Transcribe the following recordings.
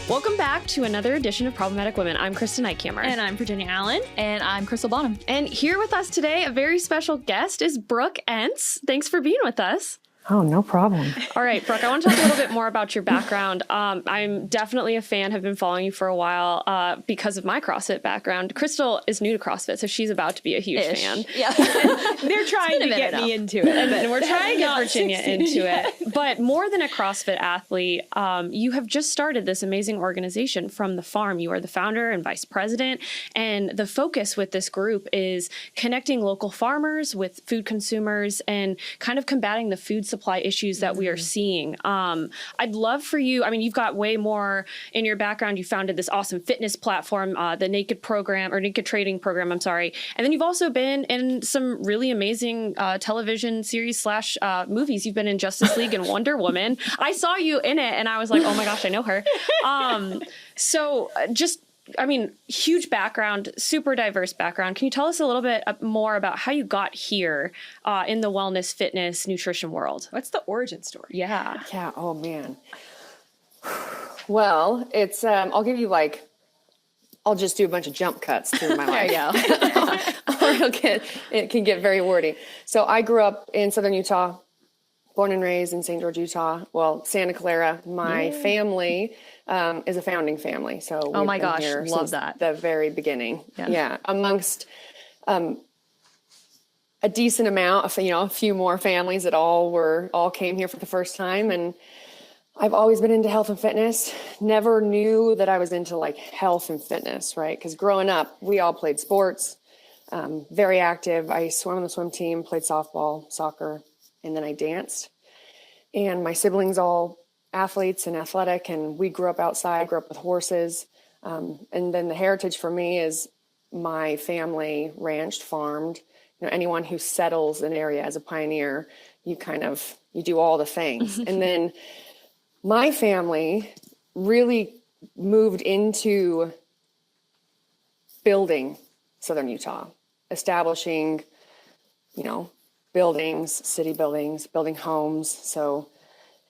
Welcome back to another edition of Problematic Women. I'm Kristen Eichhammer. And I'm Virginia Allen. And I'm Crystal Bonham. And here with us today, a very special guest is Brooke Ence. Thanks for being with us. Oh, no problem. All right, Brooke, I want to talk a little bit more about your background. I'm definitely a fan, have been following you for a while because of my CrossFit background. Crystal is new to CrossFit, so she's about to be a huge fan. Yeah. They're trying to get me into it. And we're trying to get Virginia into it. But more than a CrossFit athlete, you have just started this amazing organization, From the Farm. You are the founder and vice president. And the focus with this group is connecting local farmers with food consumers and kind of combating the food supply issues that we are seeing. I'd love for you, I mean, you've got way more in your background. You founded this awesome fitness platform, the Naked Trading program, I'm sorry. And then you've also been in some really amazing television series / movies. You've been in Justice League and Wonder Woman. I saw you in it and I was like, oh my gosh, I know her. Huge background, super diverse background. Can you tell us a little bit more about how you got here in the wellness, fitness, nutrition world? What's the origin story? Yeah. Yeah. Oh, man. Well, it's, I'll give you I'll just do a bunch of jump cuts through my life. It can get very wordy. So I grew up in Southern Utah, born and raised in St. George, Utah. Well, Santa Clara. My family is a founding family. So oh my gosh, here love that. The very beginning. Yeah. Amongst a decent amount of, a few more families that all came here for the first time. And I've always been into health and fitness. Never knew that I was into health and fitness, right? Because growing up, we all played sports, very active. I swam on the swim team, played softball, soccer, and then I danced. And my siblings all athletes and athletic, and we grew up outside, grew up with horses. And then the heritage for me is my family ranched, farmed. Anyone who settles an area as a pioneer, you do all the things. And then my family really moved into building Southern Utah, establishing, buildings, city buildings, building homes. So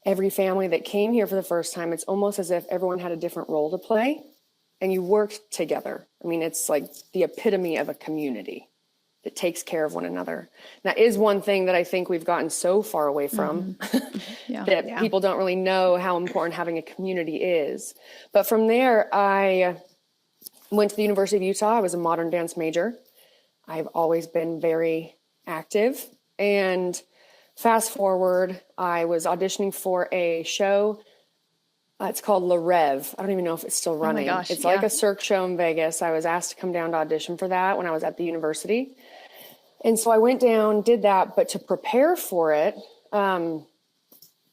every family that came here for the first time, it's almost as if everyone had a different role to play and you worked together. I mean, it's like the epitome of a community that takes care of one another. That is one thing that I think we've gotten so far away from that people don't really know how important having a community is. But from there, I went to the University of Utah. I was a modern dance major. I've always been very active. And fast forward, I was auditioning for a show. It's called La Rev. I don't even know if it's still running. Oh my gosh, it's like a Cirque show in Vegas. I was asked to come down to audition for that when I was at the university. And so I went down, did that. But to prepare for it, I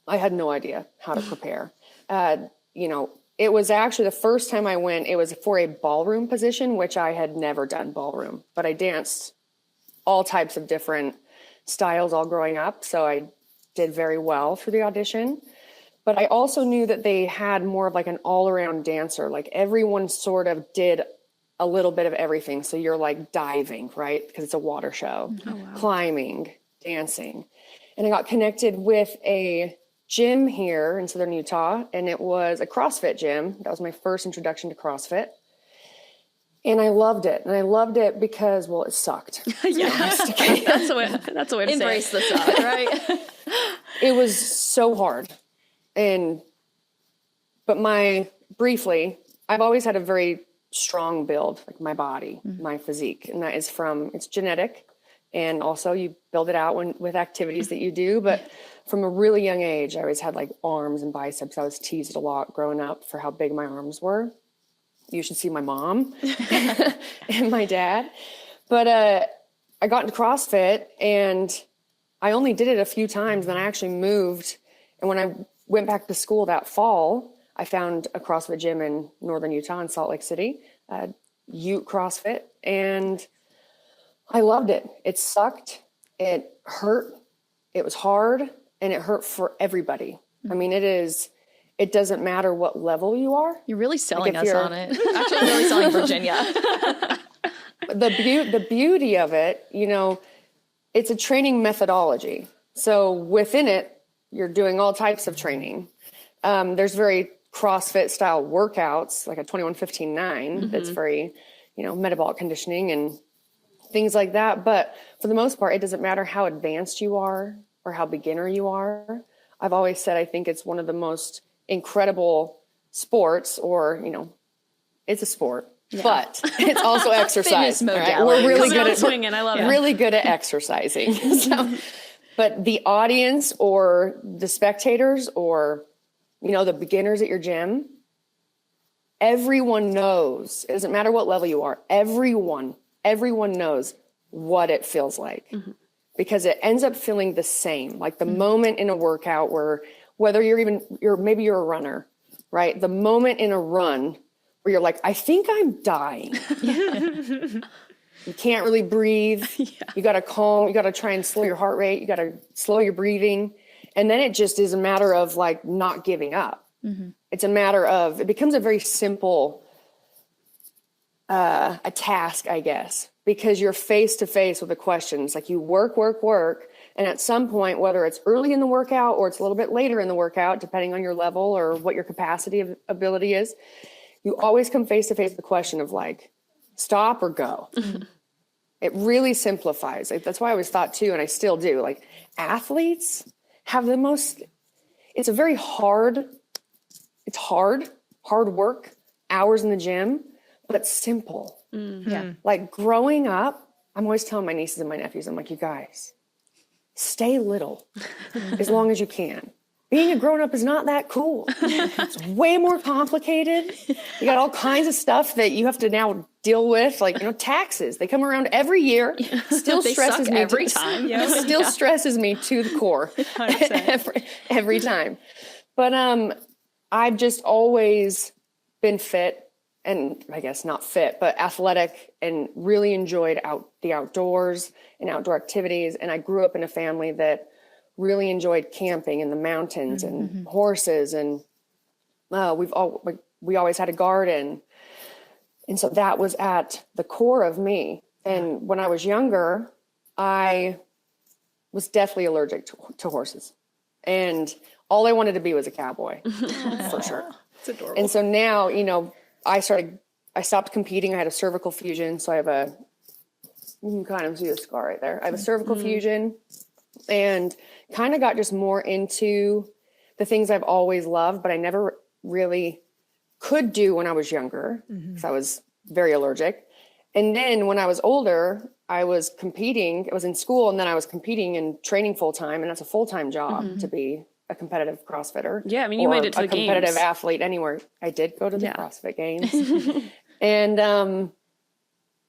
had no idea how to prepare. It was actually the first time I went, it was for a ballroom position, which I had never done ballroom. But I danced all types of different styles all growing up. So I did very well for the audition. But I also knew that they had more of an all-around dancer. Everyone sort of did a little bit of everything. So you're diving, right? Because it's a water show, climbing, dancing. And I got connected with a gym here in Southern Utah, and it was a CrossFit gym. That was my first introduction to CrossFit. And I loved it. And I loved it because, it sucked. That's a way to say it. Embrace the suck, right? It was so hard. But I've always had a very strong build, my body, my physique. And that is it's genetic. And also you build it out with activities that you do. But from a really young age, I always had arms and biceps. I was teased a lot growing up for how big my arms were. You should see my mom and my dad. But I got into CrossFit and I only did it a few times. Then I actually moved. And when I went back to school that fall, I found a CrossFit gym in northern Utah in Salt Lake City, Ute CrossFit. And I loved it. It sucked. It hurt. It was hard. And it hurt for everybody. I mean, it doesn't matter what level you are. You're really selling us on it. Actually, I'm really selling Virginia. The beauty of it, it's a training methodology. So within it, you're doing all types of training. There's very CrossFit style workouts, like a 21-15-9, that's very, metabolic conditioning and things like that. But for the most part, it doesn't matter how advanced you are or how beginner you are. I've always said, I think it's one of the most incredible sports, or, it's a sport, but it's also exercise. Right? We're really good at swinging. I love it. Really good at exercising. But the audience or the spectators or, the beginners at your gym, everyone knows, it doesn't matter what level you are, everyone knows what it feels like, because it ends up feeling the same. Like the moment in a workout where, whether maybe you're a runner, right? The moment in a run where you're like, I think I'm dying. You can't really breathe. You got to calm. You got to try and slow your heart rate. You got to slow your breathing. And then it just is a matter of like not giving up. It's a matter of, it becomes a very simple a task, I guess, because you're face to face with the questions. Like you work. And at some point, whether it's early in the workout or it's a little bit later in the workout, depending on your level or what your capacity of ability is, you always come face to face with the question of like, stop or go. It really simplifies. That's why I always thought too, and I still do, like athletes have the most, it's a very hard work, hours in the gym, but it's simple. Like growing up, I'm always telling my nieces and my nephews, I'm like, you guys, stay little as long as you can. Being a grown-up is not that cool. It's way more complicated. You got all kinds of stuff that you have to now deal with, like, taxes. They come around every year. Still stresses me every time. Still stresses me to the core every time. But I've just always been fit, and I guess not fit, but athletic, and really enjoyed the outdoors and outdoor activities. And I grew up in a family that really enjoyed camping in the mountains and horses, and we always had a garden, and so that was at the core of me. And when I was younger, I was deathly allergic to horses, and all I wanted to be was a cowboy. For sure. It's adorable. And so now, I stopped competing. I had a cervical fusion, so I have you can kind of see the scar right there. I have a cervical fusion, and kind of got just more into the things I've always loved, but I never really could do when I was younger, because I was very allergic. And then when I was older, I was competing. I was in school, and then I was competing and training full time, and that's a full time job to be a competitive CrossFitter. Yeah, I mean, you made it to the games. A competitive athlete anywhere. I did go to the CrossFit Games, and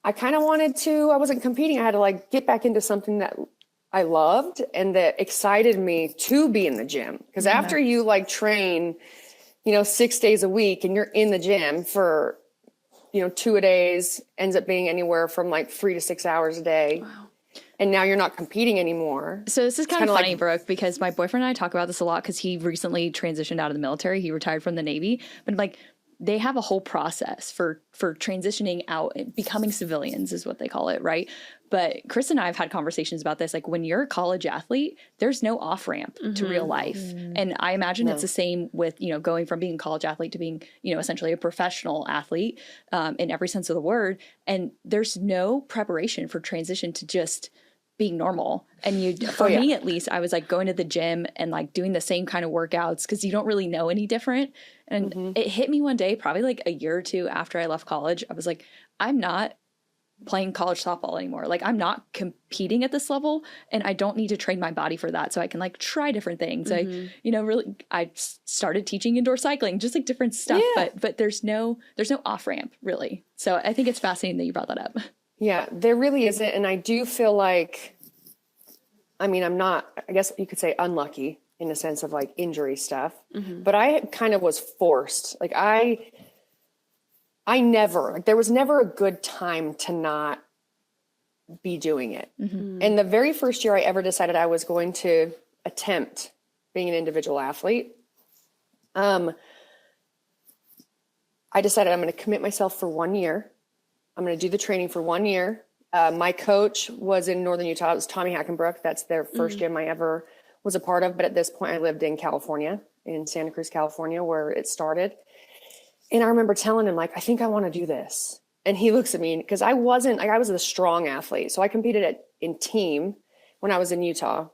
I kind of I wasn't competing. I had to like get back into something that I loved and that excited me to be in the gym. Because after you like train, 6 days a week, and you're in the gym for, 2 days, ends up being anywhere from like 3 to 6 hours a day. Wow. And now you're not competing anymore. So this is kind of funny, Brooke, because my boyfriend and I talk about this a lot, because he recently transitioned out of the military. He retired from the Navy, but like they have a whole process for transitioning out, becoming civilians is what they call it, right? But Chris and I have had conversations about this. Like when you're a college athlete, there's no off ramp to real life. And I imagine it's the same with, going from being a college athlete to being, essentially a professional athlete in every sense of the word. And there's no preparation for transition to just being normal. And for me at least, I was like going to the gym and like doing the same kind of workouts because you don't really know any different. And it hit me one day, probably like a year or two after I left college. I was like, I'm not playing college softball anymore. Like I'm not competing at this level, and I don't need to train my body for that. So I can like try different things. I started teaching indoor cycling, just like different stuff, but there's no off ramp really. So I think it's fascinating that you brought that up. Yeah, there really isn't. And I do feel like, I guess you could say unlucky in the sense of like injury stuff, but I kind of was forced. Like there was never a good time to not be doing it. And the very first year I ever decided I was going to attempt being an individual athlete, I decided I'm going to commit myself for 1 year. I'm going to do the training for 1 year. My coach was in Northern Utah. It was Tommy Hackenbrook. That's their first gym I ever was a part of. But at this point I lived in California, in Santa Cruz, California, where it started. And I remember telling him, like, I think I want to do this. And he looks at me because I was a strong athlete. So I competed in team when I was in Utah.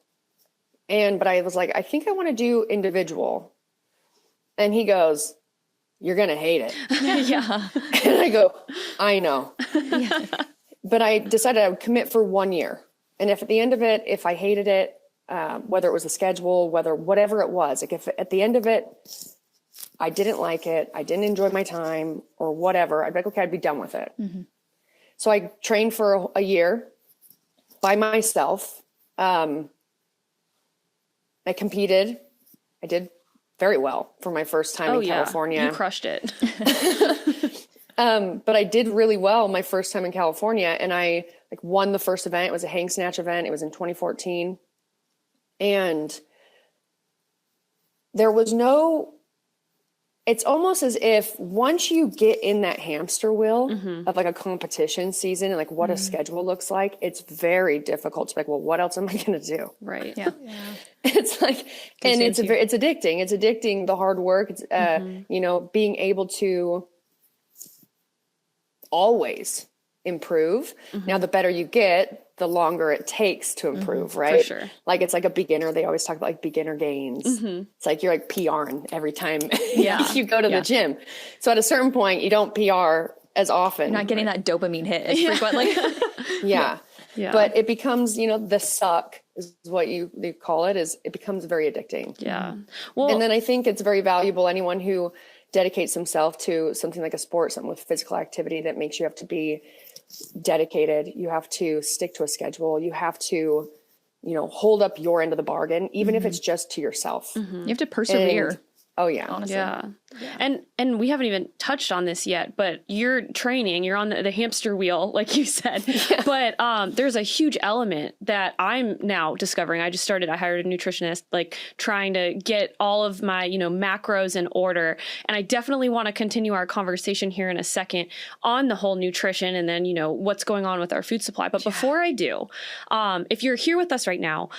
But I was like, I think I want to do individual. And he goes, you're going to hate it. Yeah. And I go, I know. Yeah. But I decided I would commit for 1 year. And if at the end of it, if I hated it, whether it was the schedule, whatever it was, like if at the end of it, I didn't like it, I didn't enjoy my time or whatever, I'd be like, okay, I'd be done with it. Mm-hmm. So I trained for a year by myself. I competed. I did very well for my first time in California. You crushed it. But I did really well my first time in California, and I won the first event. It was a hang snatch event. It was in 2014. And there was it's almost as if once you get in that hamster wheel of like a competition season and like what a schedule looks like, it's very difficult to be like, well, what else am I going to do? Right. Yeah. It's like, and it's addicting. It's addicting, the hard work. It's, being able to always improve. Now, the better you get, the longer it takes to improve, right? For sure. Like it's like a beginner. They always talk about like beginner gains. It's like you're like PRing every time you go to the gym. So at a certain point, you don't PR as often. You're not getting that dopamine hit as frequently. Yeah. But it becomes, the suck is what they call it, is it becomes very addicting. Yeah. Well, and then I think it's very valuable. Anyone who dedicates himself to something like a sport, something with physical activity that makes you have to be dedicated, you have to stick to a schedule, you have to hold up your end of the bargain, even if it's just to yourself. You have to persevere. Oh yeah. Honestly. Yeah. And we haven't even touched on this yet, but you're training, you're on the hamster wheel, like you said, but there's a huge element that I'm now discovering. I hired a nutritionist, like trying to get all of my, macros in order. And I definitely want to continue our conversation here in a second on the whole nutrition and then, what's going on with our food supply. But before I do, if you're here with us right now,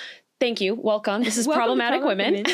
thank you. Welcome. This is Problematic Women.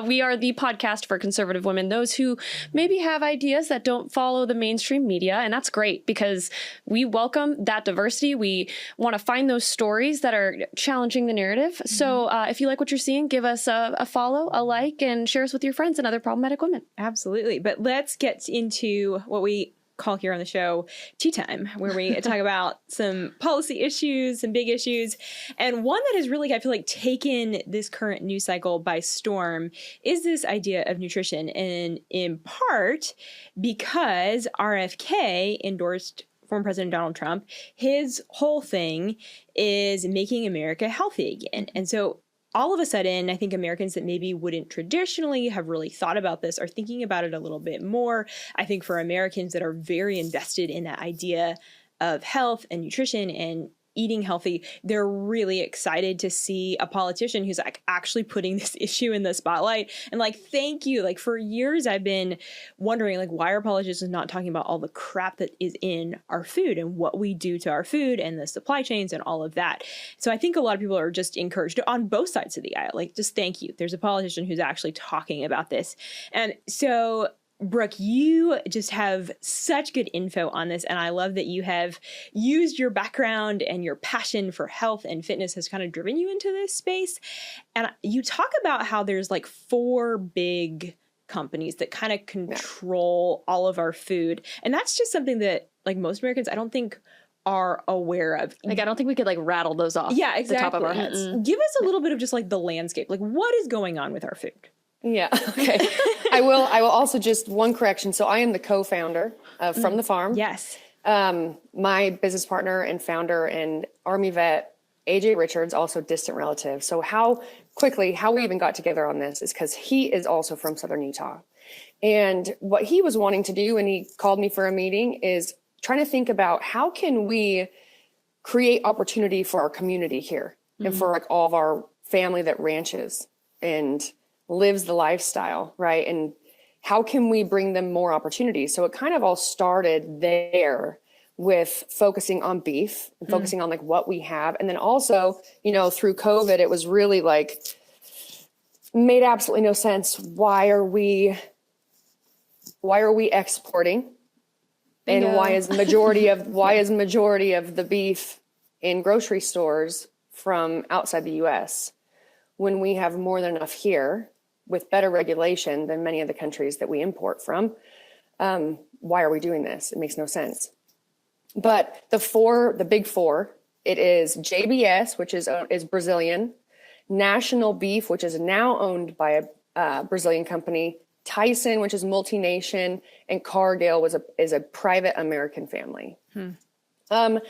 We are the podcast for conservative women, those who maybe have ideas that don't follow the mainstream media. And that's great because we welcome that diversity. We want to find those stories that are challenging the narrative. So if you like what you're seeing, give us a follow, a like, and share us with your friends and other problematic women. Absolutely. But let's get into what we call here on the show Tea Time, where we talk about some policy issues, some big issues. And one that has really, I feel like, taken this current news cycle by storm is this idea of nutrition. And in part because RFK endorsed former President Donald Trump. His whole thing is making America healthy again. And so all of a sudden, I think Americans that maybe wouldn't traditionally have really thought about this are thinking about it a little bit more. I think for Americans that are very invested in that idea of health and nutrition and eating healthy, they're really excited to see a politician who's like actually putting this issue in the spotlight. And like, thank you. Like for years, I've been wondering, like, why are politicians not talking about all the crap that is in our food and what we do to our food and the supply chains and all of that. So I think a lot of people are just encouraged on both sides of the aisle. Like, just thank you. There's a politician who's actually talking about this. And so Brooke, you just have such good info on this, and I love that you have used your background and your passion for health and fitness has kind of driven you into this space. And you talk about how there's like 4 big companies that kind of control all of our food. And that's just something that like most Americans, I don't think are aware of. Like, I don't think we could like rattle those off exactly. the top of our heads. Give us a little bit of just like the landscape. Like, what is going on with our food? Yeah. Okay. I will also just one correction. So I am the co-founder of From the Farm. Yes. My business partner and founder and Army vet, AJ Richards, also distant relative. So how we even got together on this is because he is also from Southern Utah. And what he was wanting to do when he called me for a meeting is trying to think about how can we create opportunity for our community here and for like all of our family that ranches and lives the lifestyle, right? And how can we bring them more opportunities? So it kind of all started there with focusing on beef and focusing on like what we have. And then also, through COVID, it was really like made absolutely no sense. Why are we exporting? Bingo. And why is majority of the beef in grocery stores from outside the US when we have more than enough here with better regulation than many of the countries that we import from? Why are we doing this? It makes no sense. But the big four, it is JBS, which is Brazilian, National Beef, which is now owned by a Brazilian company, Tyson, which is multination, and Cargill is a private American family. I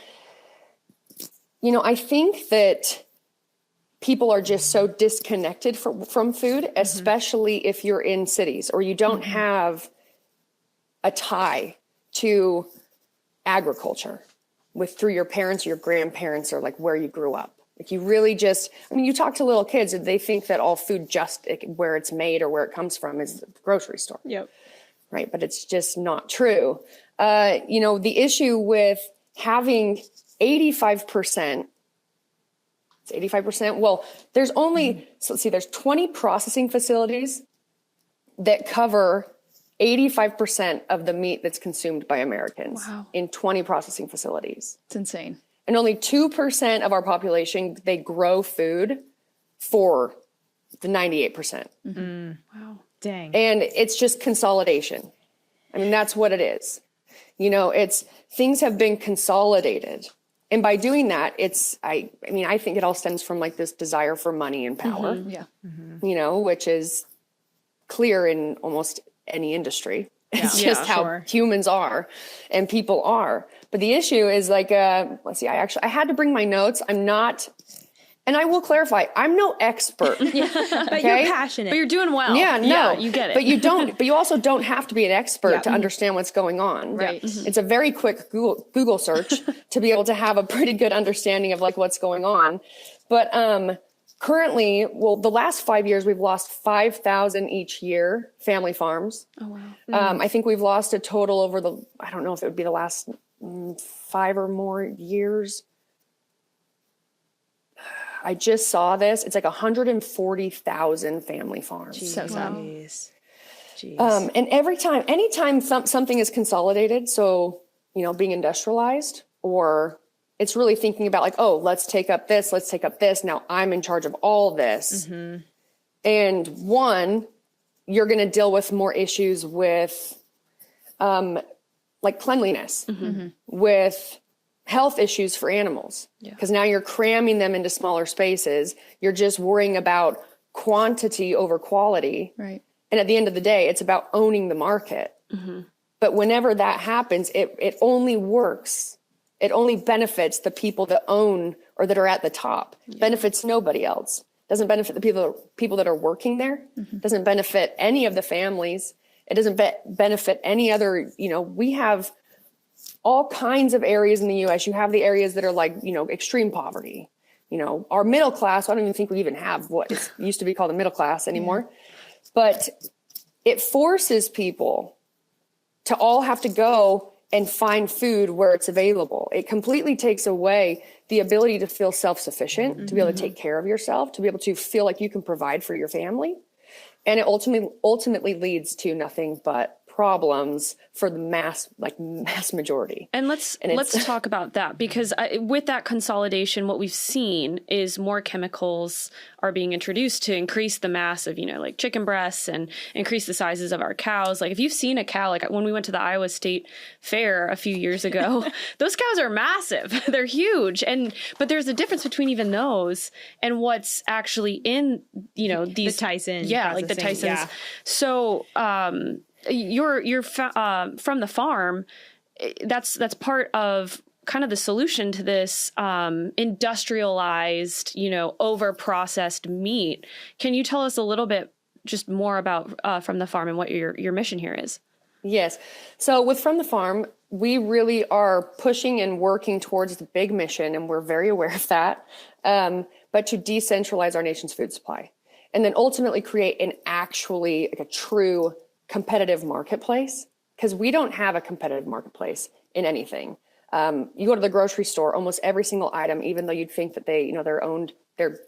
think that people are just so disconnected from food, especially if you're in cities or you don't have a tie to agriculture through your parents or your grandparents or like where you grew up. Like you really you talk to little kids and they think that all food where it's made or where it comes from is the grocery store. Yep. Right. But it's just not true. The issue with having 85%, it's 85%. Well, there's only, so let's see, there's 20 processing facilities that cover 85% of the meat that's consumed by Americans in 20 processing facilities. It's insane. And only 2% of our population, they grow food for the 98%. Wow. Dang. And it's just consolidation. I mean, that's what it is. Things have been consolidated. And by doing that, I think it all stems from like this desire for money and power, which is clear in almost any industry. It's just how humans are and people are. But the issue is like, let's see, I had to bring my notes. I'm not, and I will clarify, I'm no expert. But you're passionate. But you're doing well. Yeah, no. Yeah, you get it. But you also don't have to be an expert to understand what's going on. Right. It's a very quick Google search to be able to have a pretty good understanding of like what's going on. But currently, the last 5 years, we've lost 5,000 each year, family farms. Oh, wow. I think we've lost a total over I don't know if it would be the last 5 or more years. I just saw this. It's like 140,000 family farms. So sad. Jeez. And anytime something is consolidated, so, being industrialized, or it's really thinking about like, oh, let's take up this. Now I'm in charge of all this. And you're going to deal with more issues with, like cleanliness, with health issues for animals, because now you're cramming them into smaller spaces. You're just worrying about quantity over quality. Right. And at the end of the day, it's about owning the market. But whenever that happens, it only works. It only benefits the people that own or that are at the top. Benefits nobody else. Doesn't benefit the people that are working there. Doesn't benefit any of the families. It doesn't benefit any other, we have all kinds of areas in the US. You have the areas that are like, extreme poverty. Our middle class, I don't even think we even have what it used to be called the middle class anymore. But it forces people to all have to go and find food where it's available. It completely takes away the ability to feel self-sufficient, to be able to take care of yourself, to be able to feel like you can provide for your family. And it ultimately leads to nothing but problems for the mass majority. And let's talk about that, because with that consolidation, what we've seen is more chemicals are being introduced to increase the mass of, like chicken breasts and increase the sizes of our cows. Like if you've seen a cow, like when we went to the Iowa State Fair a few years ago, those cows are massive. They're huge. But there's a difference between even those and what's actually in, these the Tyson. Yeah, like the Tysons. Yeah. So, you're from the farm. That's part of kind of the solution to this industrialized, over processed meat. Can you tell us a little bit just more about from the farm and what your mission here is? Yes. So with From the Farm, we really are pushing and working towards the big mission, and we're very aware of that, but to decentralize our nation's food supply and then ultimately create a true competitive marketplace, because we don't have a competitive marketplace in anything. You go to the grocery store, almost every single item, even though you'd think that they're owned, they're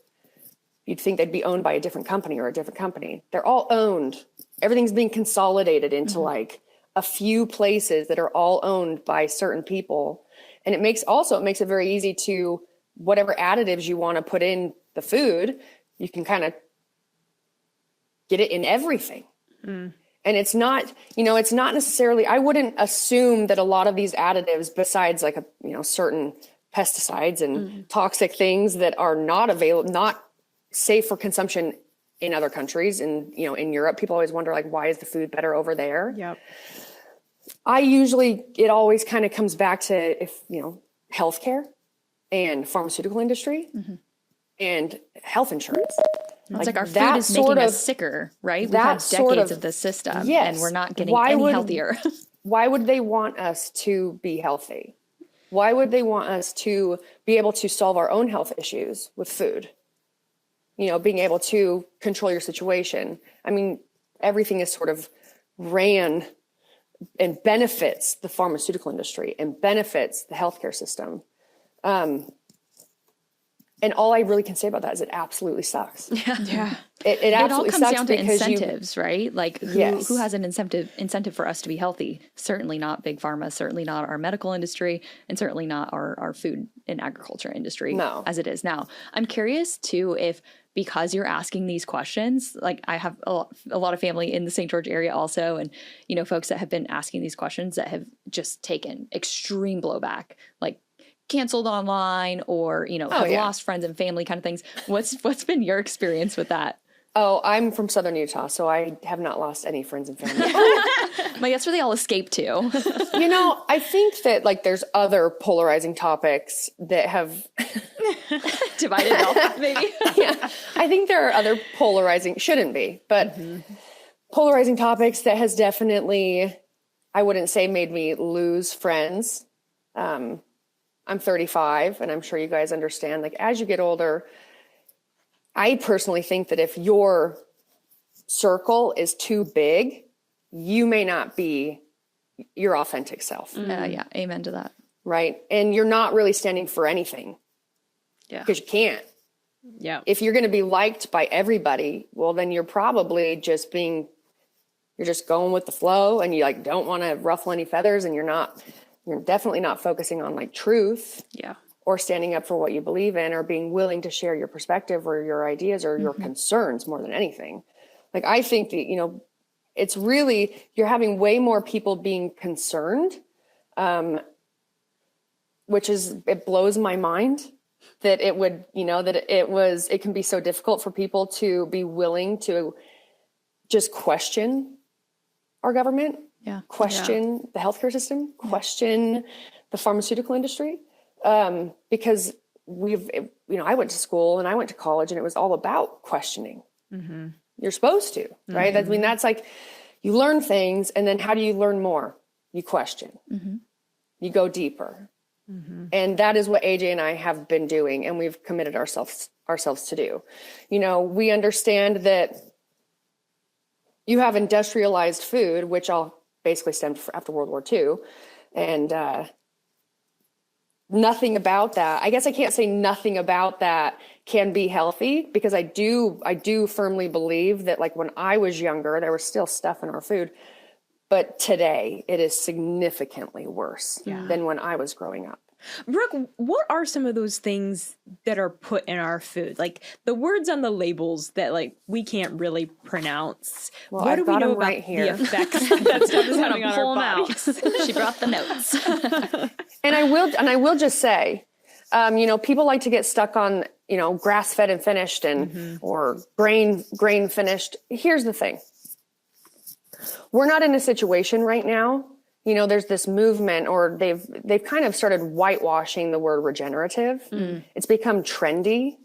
you'd think they'd be owned by a different company or a different company. They're all owned. Everything's being consolidated into like a few places that are all owned by certain people. And it makes it very easy to, whatever additives you want to put in the food, you can kind of get it in everything. And it's not necessarily, I wouldn't assume that a lot of these additives, besides like certain pesticides and toxic things that are not safe for consumption in other countries. And, in Europe, people always wonder, like, why is the food better over there? Yep. It always kind of comes back to healthcare and pharmaceutical industry and health insurance. It's like our food is making us sicker, right? We've had decades of this system, and we're not getting any healthier. Why would they want us to be healthy? Why would they want us to be able to solve our own health issues with food? Being able to control your situation. I mean, everything is sort of ran and benefits the pharmaceutical industry and benefits the healthcare system. And all I really can say about that is it absolutely sucks. Yeah. It absolutely all comes sucks down to incentives, right? Like who has an incentive for us to be healthy? Certainly not big pharma, certainly not our medical industry, and certainly not our food and agriculture industry as it is now. I'm curious too, if because you're asking these questions, like I have a lot of family in the St. George area also, and folks that have been asking these questions that have just taken extreme blowback, like canceled online or have lost friends and family kind of things. What's been your experience with that? Oh, I'm from Southern Utah, so I have not lost any friends and family. Like that's where they all escape to. I think that like there's other polarizing topics that have divided up, maybe. Yeah, I think there are other shouldn't be, but polarizing topics that has definitely, I wouldn't say made me lose friends. I'm 35, and I'm sure you guys understand, like, as you get older, I personally think that if your circle is too big, you may not be your authentic self. Yeah, amen to that. Right? And you're not really standing for anything. Yeah. Because you can't. Yeah. If you're going to be liked by everybody, well, then you're probably you're just going with the flow, and you like don't want to ruffle any feathers, and you're definitely not focusing on like truth. Yeah. Or standing up for what you believe in, or being willing to share your perspective or your ideas or your concerns more than anything. Like, I think that, it's really, you're having way more people being concerned, it blows my mind that it would, it can be so difficult for people to be willing to just question our government, question the healthcare system, question the pharmaceutical industry. Because I went to school and I went to college, and it was all about questioning. You're supposed to, right? That's like, you learn things, and then how do you learn more? You question, you go deeper. And that is what AJ and I have been doing, and we've committed ourselves to do. We understand that you have industrialized food, which all basically stemmed after World War II. And, nothing about that. I guess I can't say nothing about that can be healthy, because I do firmly believe that, like, when I was younger, there was still stuff in our food, but today it is significantly worse than when I was growing up. Brooke, what are some of those things that are put in our food? Like the words on the labels that like we can't really pronounce. Well, what I've do we know right about here. the effects that stuff is having on our bodies? She brought the notes. And I will just say, people like to get stuck on, grass-fed and finished and or grain finished. Here's the thing. We're not in a situation right now. There's this movement, or they've kind of started whitewashing the word regenerative. It's become trendy,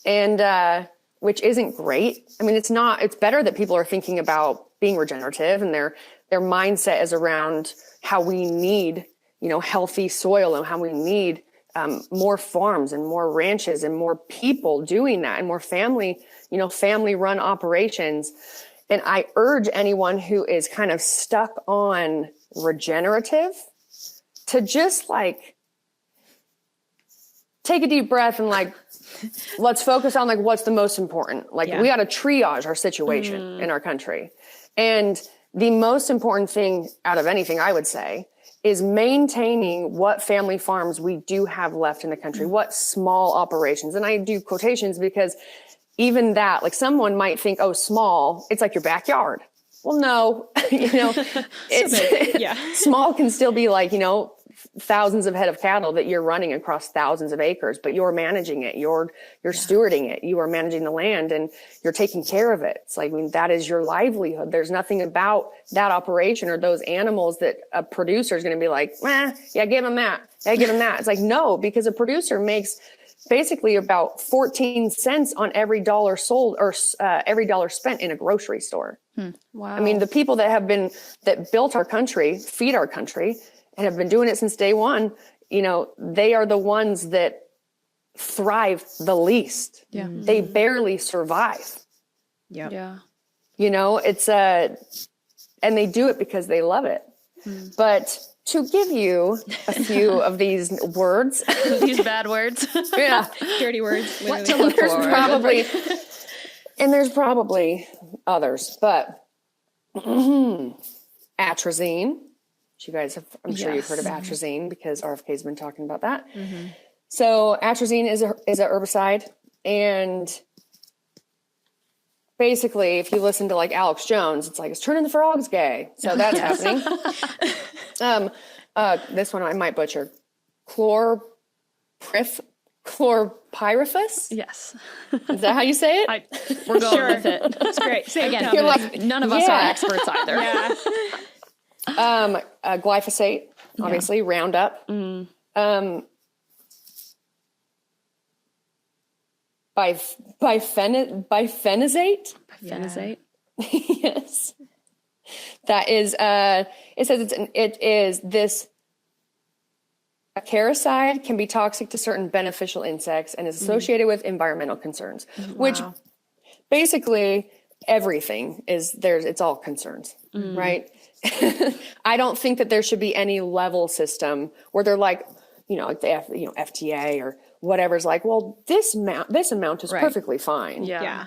and which isn't great. I mean, it's not. It's better that people are thinking about being regenerative, and their mindset is around how we need, healthy soil, and how we need more farms and more ranches and more people doing that, and more family run operations. And I urge anyone who is kind of stuck on regenerative to just like take a deep breath and like let's focus on like what's the most important. Like we got to triage our situation in our country. And the most important thing out of anything, I would say, is maintaining what family farms we do have left in the country, what small operations. And I do quotations because even that, like someone might think, oh, small, it's like your backyard. Well, no, it's small can still be like, thousands of head of cattle that you're running across thousands of acres, but you're managing it. You're stewarding it. You are managing the land and you're taking care of it. It's like, that is your livelihood. There's nothing about that operation or those animals that a producer is going to be like, give them that. Yeah, give them that. It's like, no, because a producer makes basically about 14 cents on every dollar sold or every dollar spent in a grocery store. Wow. I mean, the people that built our country, feed our country, and have been doing it since day one, they are the ones that thrive the least. Yeah. They barely survive. Yeah. It's and they do it because they love it. But to give you a few of these words, these bad words, dirty words, what to look for. There's probably others, but atrazine. You guys have, I'm sure you've heard of atrazine because RFK has been talking about that. So atrazine is a herbicide, and basically, if you listen to like Alex Jones, it's like it's turning the frogs gay. So that's happening. This one I might butcher. Chlorpyrifos? Yes. Is that how you say it? We're going with it. That's great. Again, none of us are experts either. Glyphosate, obviously, Roundup. Bifenazate? Bifenazate? Yes. That is, it says it is this acaricide can be toxic to certain beneficial insects and is associated with environmental concerns, which basically everything it's all concerns, right? I don't think that there should be any level system where they're like, like the FTA or whatever's like, well, this amount is perfectly fine. Yeah.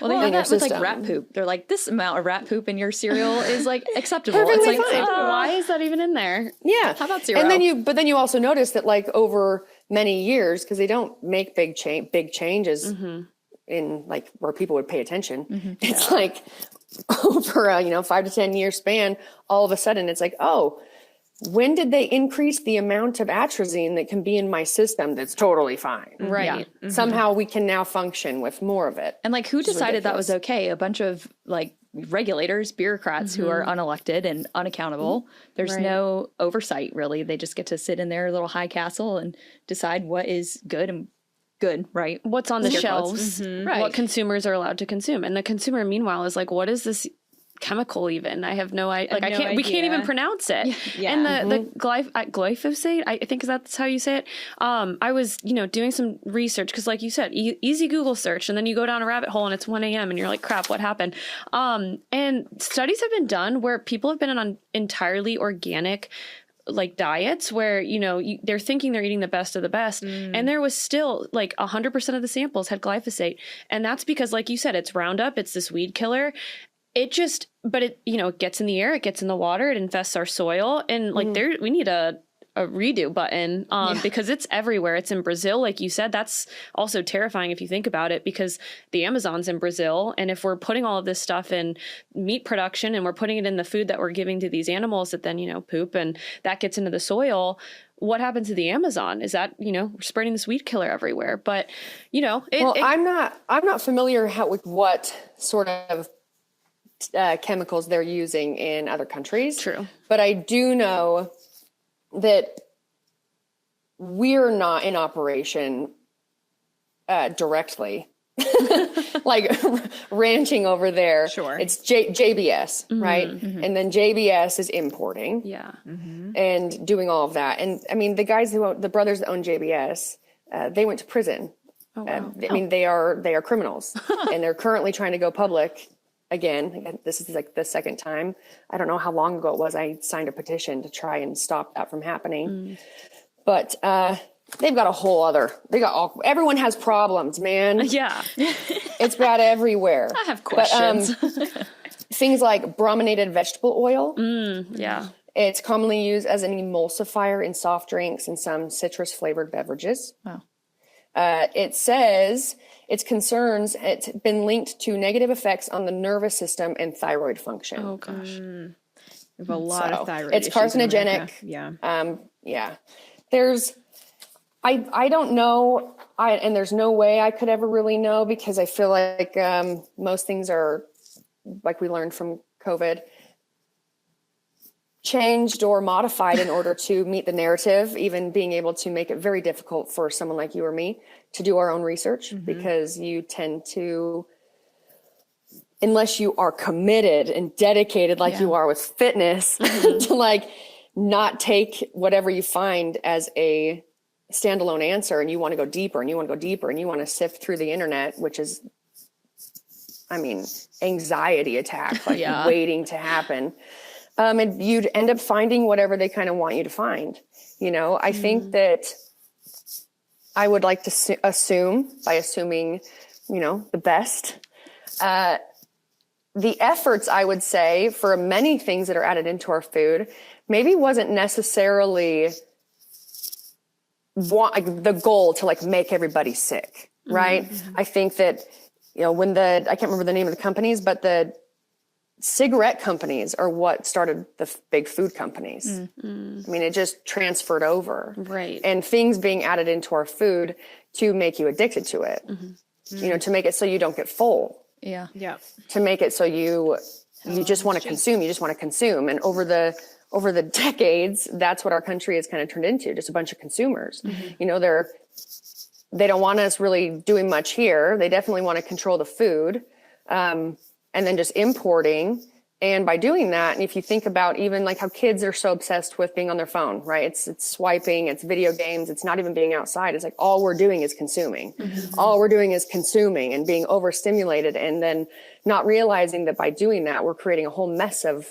Well, they have that with like rat poop. They're like, this amount of rat poop in your cereal is like acceptable. Perfectly it's like, fine. Why is that even in there? Yeah. How about 0? And then you also notice that like over many years, because they don't make big changes in like where people would pay attention. It's like over a 5 to 10 year span, all of a sudden it's like, oh, when did they increase the amount of atrazine that can be in my system that's totally fine? Right. Yeah. Somehow we can now function with more of it. And like, who decided that was okay? A bunch of like regulators, bureaucrats who are unelected and unaccountable. There's no oversight really. They just get to sit in their little high castle and decide what is good, right? What's on the shelves, right? What consumers are allowed to consume. And the consumer, meanwhile, is like, what is this chemical even? I have no idea. Like, we can't even pronounce it. Yeah. And the glyphosate, I think that's how you say it. I was, doing some research because like you said, easy Google search, and then you go down a rabbit hole and it's 1 a.m. and you're like, crap, what happened? And studies have been done where people have been on entirely organic like diets where, they're thinking they're eating the best of the best. And there was still like 100% of the samples had glyphosate. And that's because, like you said, it's Roundup, it's this weed killer. It gets in the air, it gets in the water, it infests our soil. And like we need a redo button because it's everywhere. It's in Brazil. Like you said, that's also terrifying if you think about it, because the Amazon's in Brazil. And if we're putting all of this stuff in meat production and we're putting it in the food that we're giving to these animals that then, poop and that gets into the soil, what happens to the Amazon? Is that, we're spreading this weed killer everywhere. But, I'm not familiar with what sort of chemicals they're using in other countries. True. But I do know that we're not in operation directly. Like ranching over there. Sure. It's JBS, right? And then JBS is importing. Yeah. And doing all of that. And I mean, the brothers that own JBS, they went to prison. Oh, wow. I mean, they are criminals and they're currently trying to go public. Again, this is like the second time. I don't know how long ago it was. I signed a petition to try and stop that from happening. But they've got a whole other, everyone has problems, man. Yeah. It's bad everywhere. I have questions. Things like brominated vegetable oil. Yeah. It's commonly used as an emulsifier in soft drinks and some citrus flavored beverages. Wow. It says it's been linked to negative effects on the nervous system and thyroid function. Oh gosh. We have a lot of thyroid it's issues in carcinogenic. America. Yeah. I don't know. And there's no way I could ever really know, because I feel like most things are, like we learned from COVID, changed or modified in order to meet the narrative, even being able to make it very difficult for someone like you or me to do our own research, because you tend to, unless you are committed and dedicated like you are with fitness, to like not take whatever you find as a standalone answer, and you want to go deeper and you want to go deeper and you want to sift through the internet, which is, I mean, anxiety attack, like waiting to happen. And you'd end up finding whatever they kind of want you to find. You know, I think that I would like to assume, by assuming, you know, the best, the efforts, I would say, for many things that are added into our food, maybe wasn't necessarily the goal to like make everybody sick, right? I think that, you know, I can't remember the name of the companies, but the cigarette companies are what started the big food companies. I mean, it just transferred over. Right. And things being added into our food to make you addicted to it, you know, to make it so you don't get full. Yeah. To make it so you just want to consume. You just want to consume. And over the decades, that's what our country has kind of turned into, just a bunch of consumers. You know, they don't want us really doing much here. They definitely want to control the food, and then just importing. And by doing that, and if you think about even like how kids are so obsessed with being on their phone, right? It's swiping, it's video games, it's not even being outside. It's like all we're doing is consuming. All we're doing is consuming and being overstimulated, and then not realizing that by doing that, we're creating a whole mess of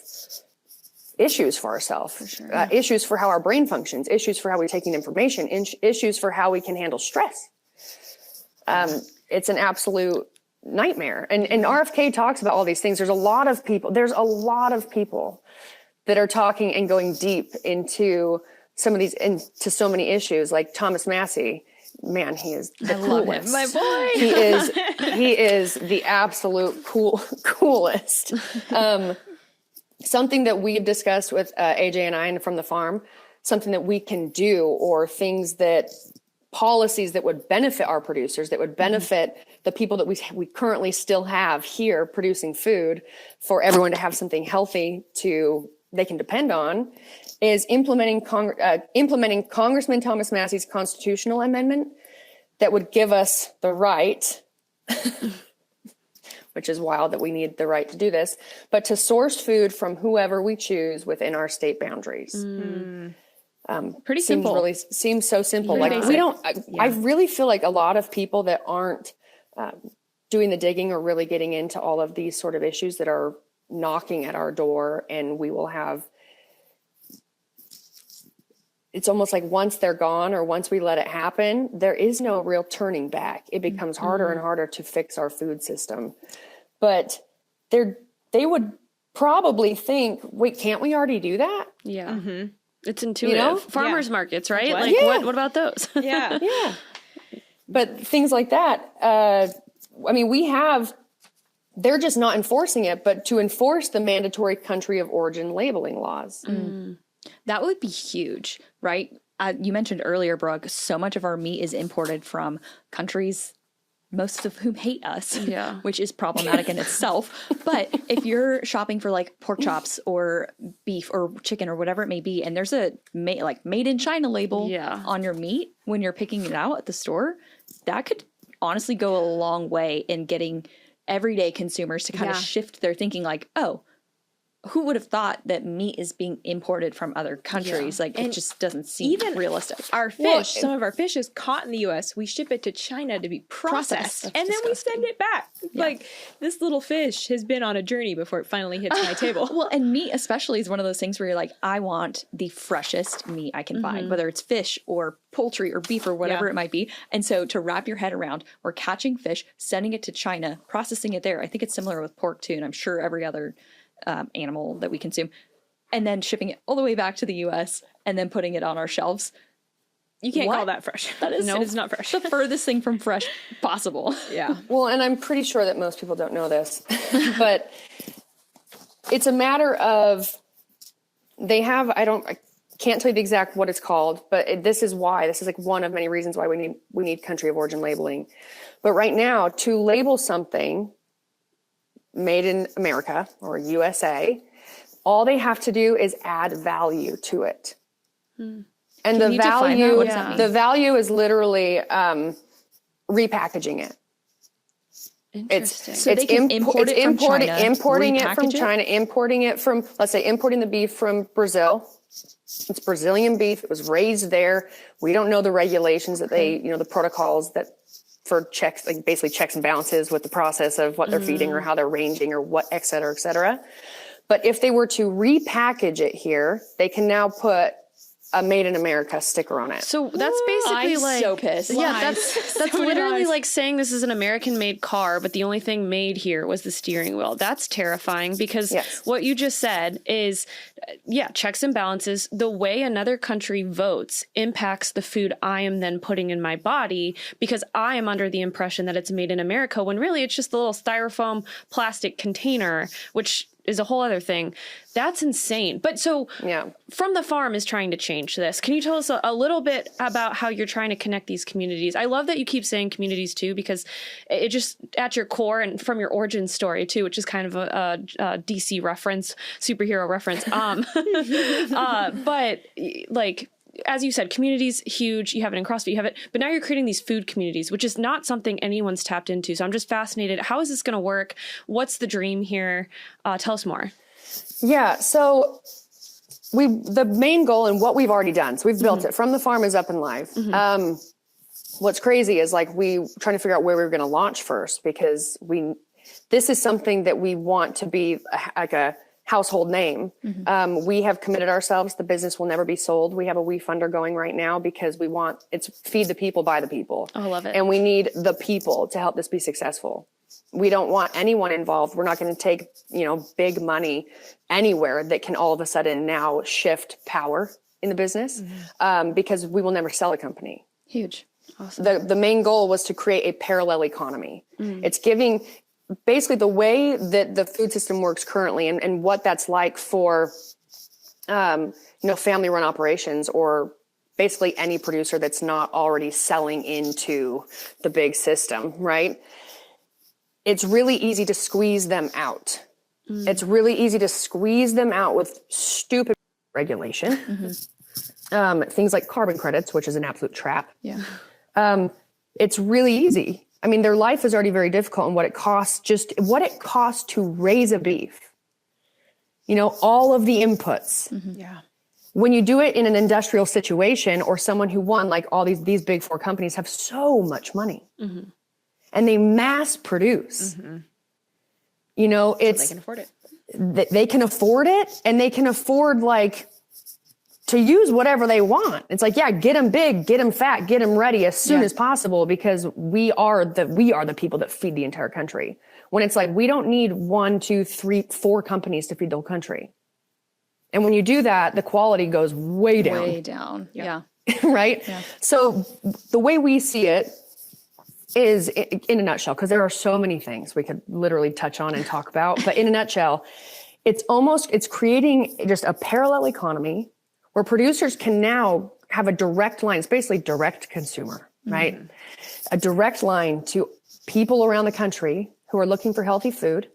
issues for ourselves, issues for how our brain functions, issues for how we take in information, issues for how we can handle stress. It's an absolute nightmare. And RFK talks about all these things. There's a lot of people that are talking and going deep into some of these, into so many issues, like Thomas Massey. Man, he is the coolest. My boy. He is the absolute coolest. Something that we've discussed with AJ and I from the farm, something that we can do, or policies that would benefit our producers, that would benefit the people that we currently still have here producing food, for everyone to have something healthy they can depend on, is implementing Congressman Thomas Massey's constitutional amendment that would give us the right, which is wild that we need the right to do this, but to source food from whoever we choose within our state boundaries. Pretty simple. Seems so simple. Pretty Like basic. we don't, I really feel like a lot of people that aren't doing the digging or really getting into all of these sort of issues that are knocking at our door, and we will have, it's almost like once they're gone, or once we let it happen, there is no real turning back. It becomes harder and harder to fix our food system. But they would probably think, wait, can't we already do that? Yeah. It's intuitive. You know? Farmers markets, right? What? Like, Yeah. what about those? Yeah. Yeah. But things like that, I mean, they're just not enforcing it, but to enforce the mandatory country of origin labeling laws. That would be huge, right? You mentioned earlier, Brooke, so much of our meat is imported from countries, most of whom hate us, which is problematic in itself. But if you're shopping for like pork chops or beef or chicken or whatever it may be, and there's a made in China label on your meat when you're picking it out at the store, that could honestly go a long way in getting everyday consumers to kind of shift their thinking, like, oh, who would have thought that meat is being imported from other countries? Like, it just doesn't seem even realistic. Our fish, some of our fish is caught in the U.S. We ship it to China to be processed, That's and then we disgusting. send it back. Like, this little fish has been on a journey before it finally hits my table. Well, and meat especially is one of those things where you're like, I want the freshest meat I can find, whether it's fish or poultry or beef or whatever it might be. And so to wrap your head around, we're catching fish, sending it to China, processing it there. I think it's similar with pork too, and I'm sure every other animal that we consume, and then shipping it all the way back to the U.S. and then putting it on our shelves. You can't What? call that fresh. That is It is not fresh. the furthest thing from fresh possible. Yeah. Well, and I'm pretty sure that most people don't know this, but it's a matter of I can't tell you the exact what it's called, but this is like one of many reasons why we need country of origin labeling. But right now, to label something made in America or USA, all they have to do is add value to it. And Can you define that? What does that mean? the value is literally repackaging it. Interesting. So they can import it from China, importing it from repackage it? China, importing it from, let's say, importing the beef from Brazil. It's Brazilian beef. It was raised there. We don't know the regulations that the protocols that for checks, like basically checks and balances with the process of what they're feeding or how they're ranging or what, et cetera, et cetera. But if they were to repackage it here, they can now put a Made in America sticker on it. So that's basically I'm like so pissed. Yeah, Lies. that's So many literally lies. like saying this is an American-made car, but the only thing made here was the steering wheel. That's terrifying because Yes. what you just said is, checks and balances. The way another country votes impacts the food I am then putting in my body because I am under the impression that it's made in America when really it's just a little styrofoam plastic container, which is a whole other thing. That's insane. But so From the Farm is trying to change this. Can you tell us a little bit about how you're trying to connect these communities? I love that you keep saying communities too, because it just at your core and from your origin story too, which is kind of a DC reference, superhero reference. But like, as you said, communities huge. You have it in CrossFit, you have it, but now you're creating these food communities, which is not something anyone's tapped into. So I'm just fascinated. How is this going to work? What's the dream here? Tell us more. Yeah. So the main goal and what we've already done. So we've built it. From the Farm is up and live. What's crazy is like we trying to figure out where we were going to launch first because this is something that we want to be like a household name. We have committed ourselves. The business will never be sold. We have a WeFunder going right now because it's feed the people by the people. Oh, I love it. And we need the people to help this be successful. We don't want anyone involved. We're not going to take, big money anywhere that can all of a sudden now shift power in the business because we will never sell a company. Huge. Awesome. The main goal was to create a parallel economy. It's giving basically the way that the food system works currently and what that's like for, family run operations or basically any producer that's not already selling into the big system, right? It's really easy to squeeze them out. It's really easy to squeeze them out with stupid regulation. Things like carbon credits, which is an absolute trap. Yeah. It's really easy. I mean, their life is already very difficult and what it costs to raise a beef. All of the inputs. Yeah. When you do it in an industrial situation or someone who won, like all these big four companies have so much money and they mass produce, They can afford it. They can afford it and they can afford to use whatever they want. It's like, get them big, get them fat, get them ready as soon as possible because we are the people that feed the entire country. When it's like, we don't need 1, 2, 3, 4 companies to feed the whole country. And when you do that, the quality goes way down. Way down. Yeah. Right? Yeah. So the way we see it is in a nutshell, because there are so many things we could literally touch on and talk about, but in a nutshell, it's creating just a parallel economy where producers can now have a direct line. It's basically direct consumer, right? A direct line to people around the country who are looking for healthy food.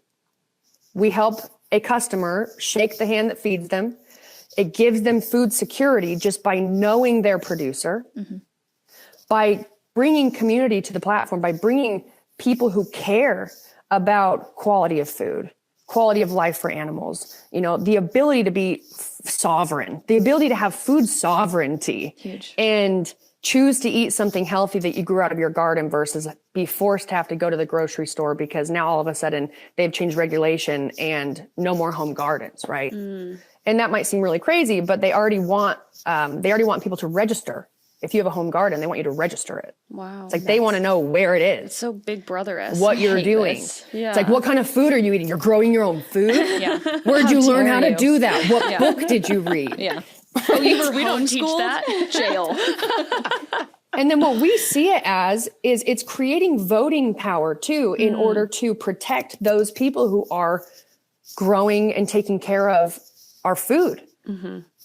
We help a customer shake the hand that feeds them. It gives them food security just by knowing their producer, by bringing community to the platform, by bringing people who care about quality of food, quality of life for animals, the ability to be sovereign, the ability to have food sovereignty. Huge. And choose to eat something healthy that you grew out of your garden versus be forced to have to go to the grocery store because now all of a sudden they've changed regulation and no more home gardens, right? And that might seem really crazy, but they already want people to register. If you have a home garden, they want you to register it. Wow. It's like they want to know where it is. So Big Brother-esque. What you're doing. This. Yeah. It's like, what kind of food are you eating? You're growing your own food? Yeah. Where'd you learn how to you? do that? What book did you read? Yeah. we don't teach that. Jail. And then what we see it as is it's creating voting power too, in order to protect those people who are growing and taking care of our food,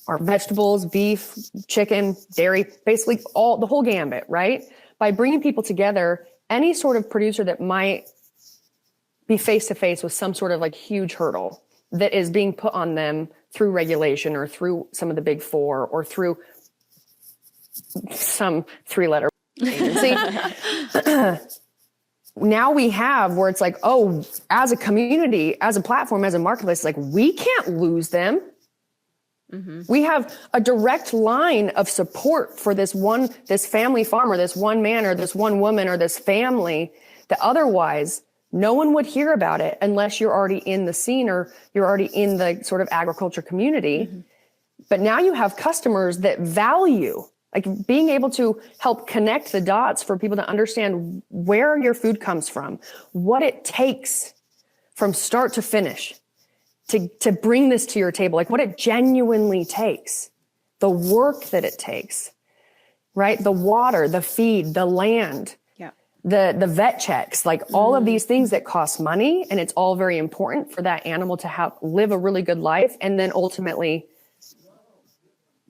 our vegetables, beef, chicken, dairy, basically the whole gambit, right? By bringing people together, any sort of producer that might be face to face with some sort of like huge hurdle that is being put on them through regulation or through some of the big four or through some 3-letter agency. Now we have where it's like, oh, as a community, as a platform, as a marketplace, it's like we can't lose them. We have a direct line of support for this family farmer, this one man or this one woman or this family that otherwise no one would hear about it unless you're already in the scene or you're already in the sort of agriculture community. But now you have customers that value, like being able to help connect the dots for people to understand where your food comes from, what it takes from start to finish to bring this to your table, like what it genuinely takes, the work that it takes, right? The water, the feed, the land, the vet checks, like all of these things that cost money. And it's all very important for that animal to live a really good life. And then ultimately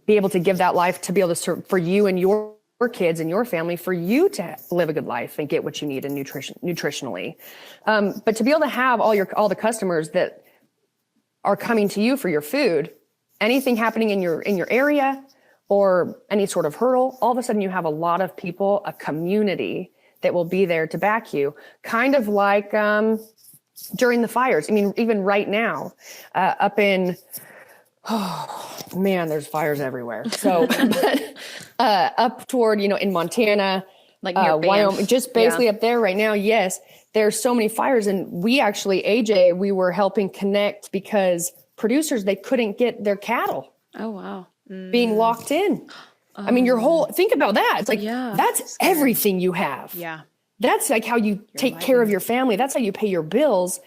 be able to give that life to be able to serve for you and your kids and your family, for you to live a good life and get what you need in nutritionally. But to be able to have all the customers that are coming to you for your food, anything happening in your area or any sort of hurdle, all of a sudden you have a lot of people, a community that will be there to back you. Kind of like during the fires. I mean, even right now, up in, oh man, there's fires everywhere. So, but up toward, in Montana, like near Wyoming, just basically up there right now, yes, there's so many fires. And we actually, AJ, we were helping connect because producers, they couldn't get their cattle. Oh, wow. Being locked in. I mean, think about that. It's like, that's everything you have. Yeah. That's like how you take care of your family. That's how you pay your bills.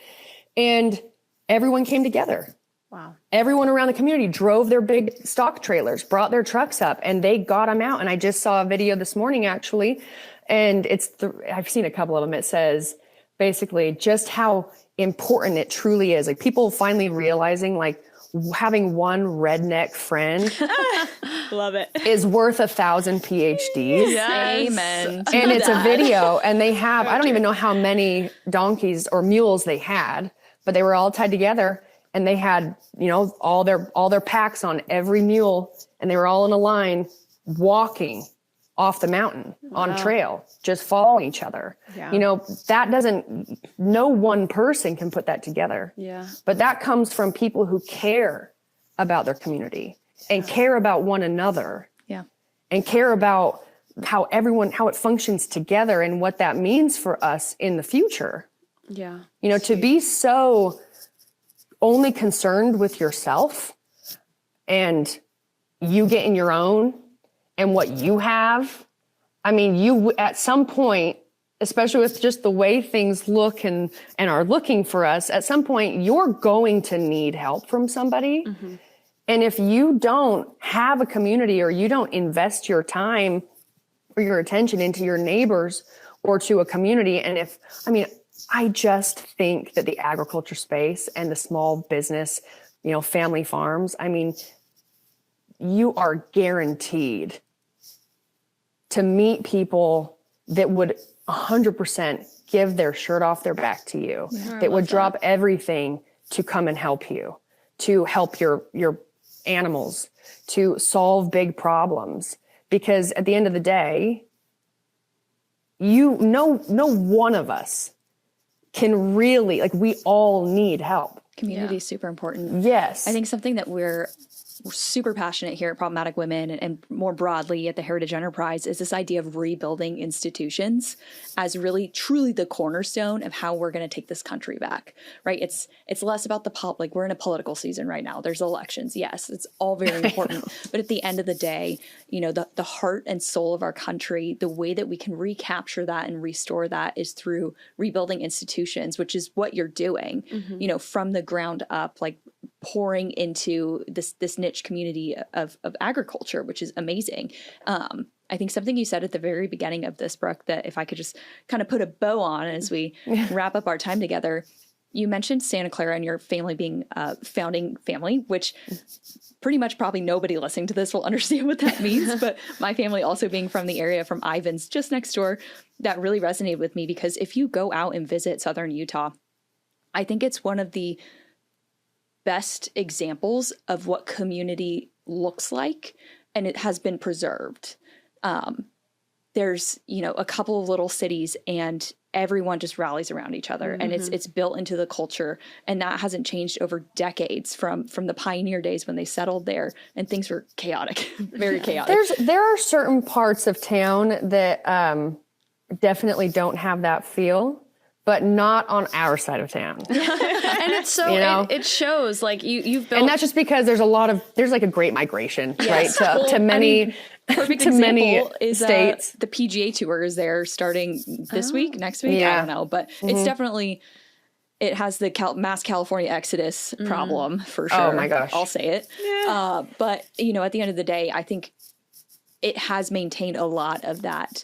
And everyone came together. Wow. Everyone around the community drove their big stock trailers, brought their trucks up, and they got them out. And I just saw a video this morning, actually, and I've seen a couple of them. It says basically just how important it truly is. Like people finally realizing like having one redneck friend Love it. is worth 1,000 PhDs. Yes. Amen. And it's a video, and they have, I don't even know how many donkeys or mules they had, but they were all tied together, and they had, all their packs on every mule, and they were all in a line walking off the mountain on trail, just following each other. Yeah. No one person can put that together. Yeah. But that comes from people who care about their community and care about one another. Yeah. And care about how it functions together and what that means for us in the future. Yeah. To be so only concerned with yourself and you getting your own and what you have. I mean, you at some point, especially with just the way things look and are looking for us, at some point you're going to need help from somebody. Mm-hmm. And if you don't have a community or you don't invest your time or your attention into your neighbors or to a community, I just think that the agriculture space and the small business, family farms, you are guaranteed to meet people that would 100% give their shirt off their back to you, that would drop everything to come and help you, to help your animals, to solve big problems. Because at the end of the day, no one of us can really, we all need help. Community is super important. Yes. I think something that we're super passionate here at Problematic Women and more broadly at the Heritage Enterprise is this idea of rebuilding institutions as really truly the cornerstone of how we're going to take this country back, right? It's less about the like we're in a political season right now. There's elections. Yes, it's all very important. But at the end of the day, you know, the heart and soul of our country, the way that we can recapture that and restore that is through rebuilding institutions, which is what you're doing, you know, from the ground up, like pouring into this niche community of agriculture, which is amazing. I think something you said at the very beginning of this, Brooke, that if I could just kind of put a bow on as we wrap up our time together, you mentioned Santa Clara and your family being a founding family, which pretty much probably nobody listening to this will understand what that means. But my family also being from the area, from Ivins, just next door, that really resonated with me because if you go out and visit Southern Utah, I think it's one of the best examples of what community looks like, and it has been preserved. There's, you know, a couple of little cities and everyone just rallies around each other, and it's built into the culture, and that hasn't changed over decades from the pioneer days when they settled there and things were chaotic, very chaotic. There are certain parts of town that definitely don't have that feel, but not on our side of town. And it's so, You know? it shows like you've built. And that's just because there's like a great migration, right? To many, Perfect to many example is states. the PGA Tour is there starting this week, next week. I don't know, but it's definitely, it has the mass California exodus problem for sure. Oh my gosh. I'll say it. But you know, at the end of the day, I think it has maintained a lot of that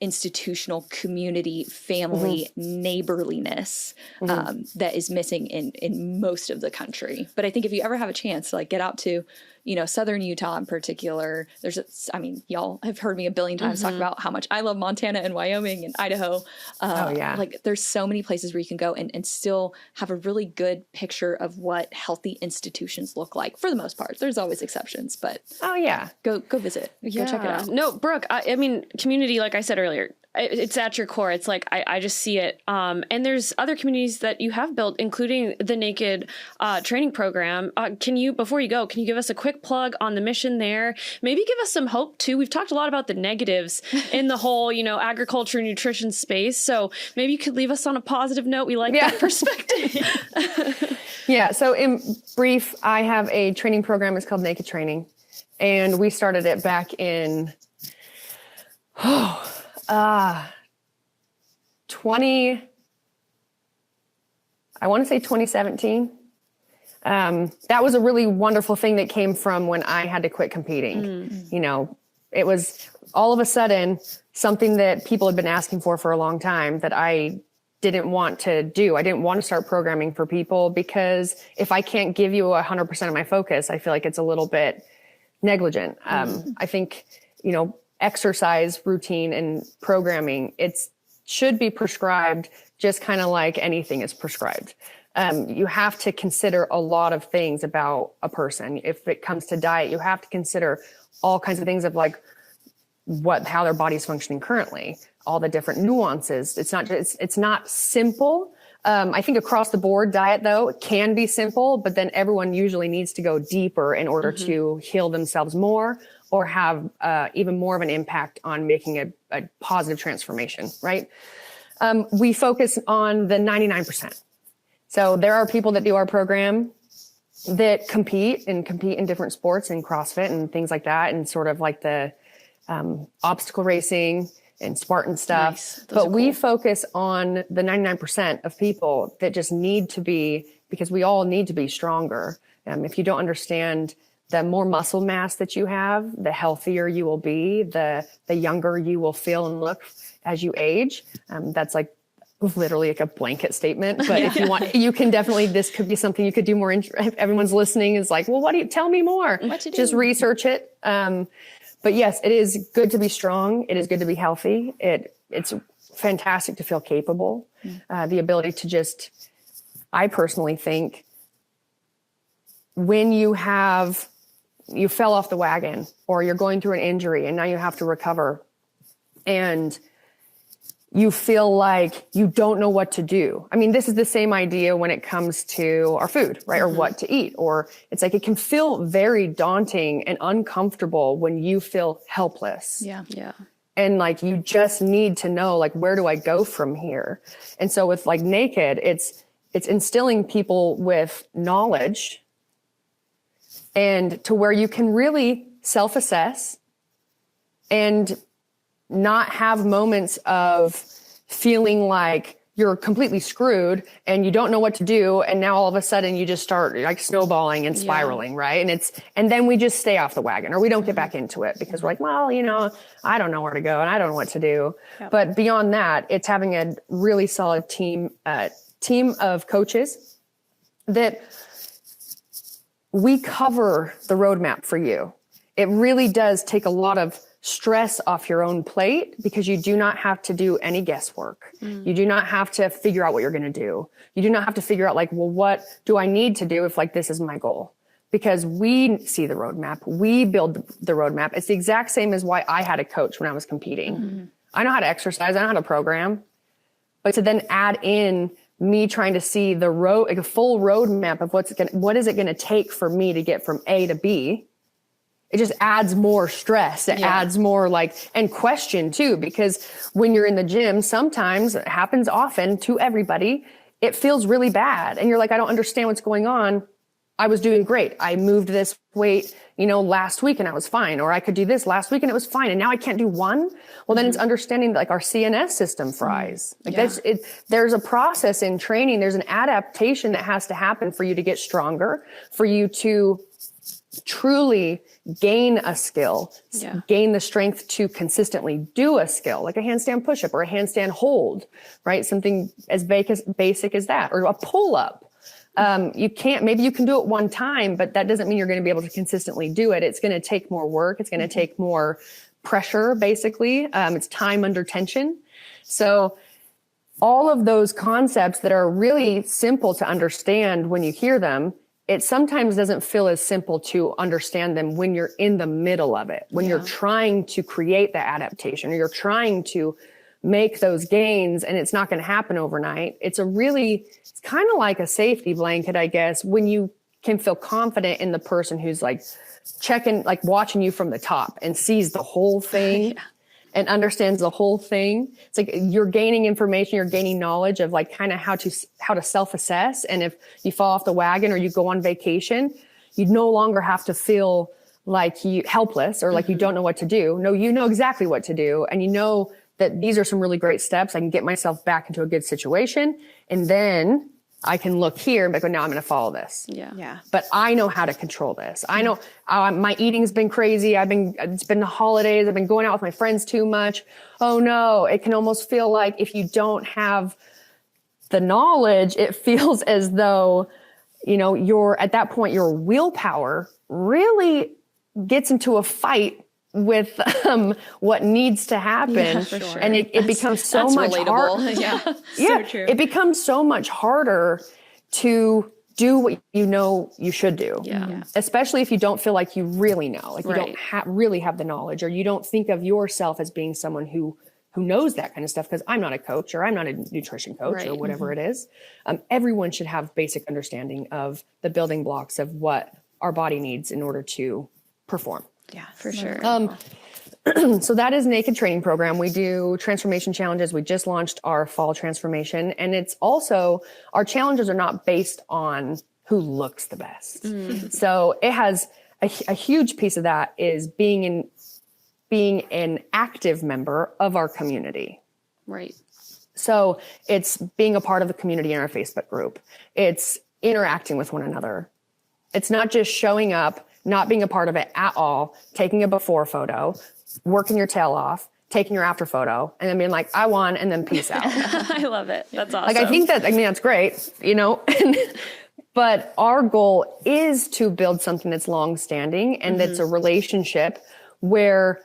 institutional community, family, neighborliness that is missing in most of the country. But I think if you ever have a chance to like get out to, you know, Southern Utah in particular, I mean, y'all have heard me a billion times talk about how much I love Montana and Wyoming and Idaho. Like there's so many places where you can go and still have a really good picture of what healthy institutions look like for the most part. There's always exceptions, but go visit. Go check it out. No, Brooke, I mean, community, like I said earlier, it's at your core. It's like, I just see it. And there's other communities that you have built, including the Naked training program. Before you go, can you give us a quick plug on the mission there? Maybe give us some hope too. We've talked a lot about the negatives in the whole, you know, agriculture, nutrition space. So maybe you could leave us on a positive note. We like that perspective. So in brief, I have a training program. It's called Naked Training. And we started it back in, 2017. That was a really wonderful thing that came from when I had to quit competing. You know, it was all of a sudden something that people had been asking for a long time that I didn't want to do. I didn't want to start programming for people because if I can't give you 100% of my focus, I feel like it's a little bit negligent. I think, you know, exercise routine and programming, it should be prescribed just kind of like anything is prescribed. You have to consider a lot of things about a person. If it comes to diet, you have to consider all kinds of things of like how their body's functioning currently, all the different nuances. It's not simple. I think across the board diet though, it can be simple, but then everyone usually needs to go deeper in order to heal themselves more or have even more of an impact on making a positive transformation, right? We focus on the 99%. So there are people that do our program that compete in different sports and CrossFit and things like that, and sort of like the obstacle racing and Spartan stuff. Nice. But we focus on the 99% of people that just need to be, because we all need to be stronger. If you don't understand, the more muscle mass that you have, the healthier you will be, the younger you will feel and look as you age. That's like literally like a blanket statement, but if you want, you can definitely, this could be something you could do more. If everyone's listening is like, well, tell me more? Just research it. But yes, it is good to be strong. It is good to be healthy. It's fantastic to feel capable. The ability to I personally think when you fell off the wagon or you're going through an injury and now you have to recover, and you feel like you don't know what to do. I mean, this is the same idea when it comes to our food, right? Or what to eat. Or it's like, it can feel very daunting and uncomfortable when you feel helpless. Yeah. Yeah. And like, you just need to know, like, where do I go from here? And so with like Naked, it's instilling people with knowledge and to where you can really self-assess and not have moments of feeling like you're completely screwed and you don't know what to do. And now all of a sudden you just start like snowballing and spiraling, right? And then we just stay off the wagon, or we don't get back into it because we're like, well, you know, I don't know where to go and I don't know what to do. Yep. But beyond that, it's having a really solid team of coaches that we cover the roadmap for you. It really does take a lot of stress off your own plate because you do not have to do any guesswork. You do not have to figure out what you're going to do. You do not have to figure out like, well, what do I need to do if like this is my goal? Because we see the roadmap. We build the roadmap. It's the exact same as why I had a coach when I was competing. I know how to exercise. I know how to program. But to then add in me trying to see the like a full roadmap of what is it going to take for me to get from A to B, it just adds more stress. It adds more and question too, because when you're in the gym, sometimes it happens often to everybody. It feels really bad. And you're like, I don't understand what's going on. I was doing great. I moved this weight, last week and I was fine. Or I could do this last week and it was fine. And now I can't do one. Well, then it's understanding that our CNS system fries. There's a process in training. There's an adaptation that has to happen for you to get stronger, for you to truly gain a skill, gain the strength to consistently do a skill, like a handstand push-up or a handstand hold, right? Something as basic as that, or a pull-up. Maybe you can do it one time, but that doesn't mean you're going to be able to consistently do it. It's going to take more work. It's going to take more pressure, basically. It's time under tension. So all of those concepts that are really simple to understand when you hear them, it sometimes doesn't feel as simple to understand them when you're in the middle of it, when you're trying to create the adaptation or you're trying to make those gains, and it's not going to happen overnight. It's kind of like a safety blanket, I guess, when you can feel confident in the person who's watching you from the top and sees the whole thing. And understands the whole thing. It's like you're gaining information, you're gaining knowledge of kind of how to self-assess. And if you fall off the wagon or you go on vacation, you no longer have to feel like you helpless or like you don't know what to do. No, you know exactly what to do. And you know that these are some really great steps. I can get myself back into a good situation. And then I can look here and be like, now I'm going to follow this. Yeah. But I know how to control this. I know my eating's been crazy. It's been the holidays. I've been going out with my friends too much. Oh no. It can almost feel like if you don't have the knowledge, it feels as though, you're at that point, your willpower really gets into a fight with what needs to happen. Yeah, for sure. And it becomes so much harder. So true. It becomes so much harder to do what you should do. Especially if you don't feel like you really know, you don't really have the knowledge, or you don't think of yourself as being someone who knows that kind of stuff, because I'm not a coach or I'm not a nutrition coach or whatever it is. Everyone should have basic understanding of the building blocks of what our body needs in order to perform. Yeah, for sure. So that is Naked Training Program. We do transformation challenges. We just launched our fall transformation. And it's also, our challenges are not based on who looks the best. So it has a huge piece of that is being an active member of our community. Right. So it's being a part of the community in our Facebook group. It's interacting with one another. It's not just showing up, not being a part of it at all, taking a before photo, working your tail off, taking your after photo, and then being like, I won, and then peace out. I love it. That's awesome. I think that's great, but our goal is to build something that's long-standing and that's a relationship where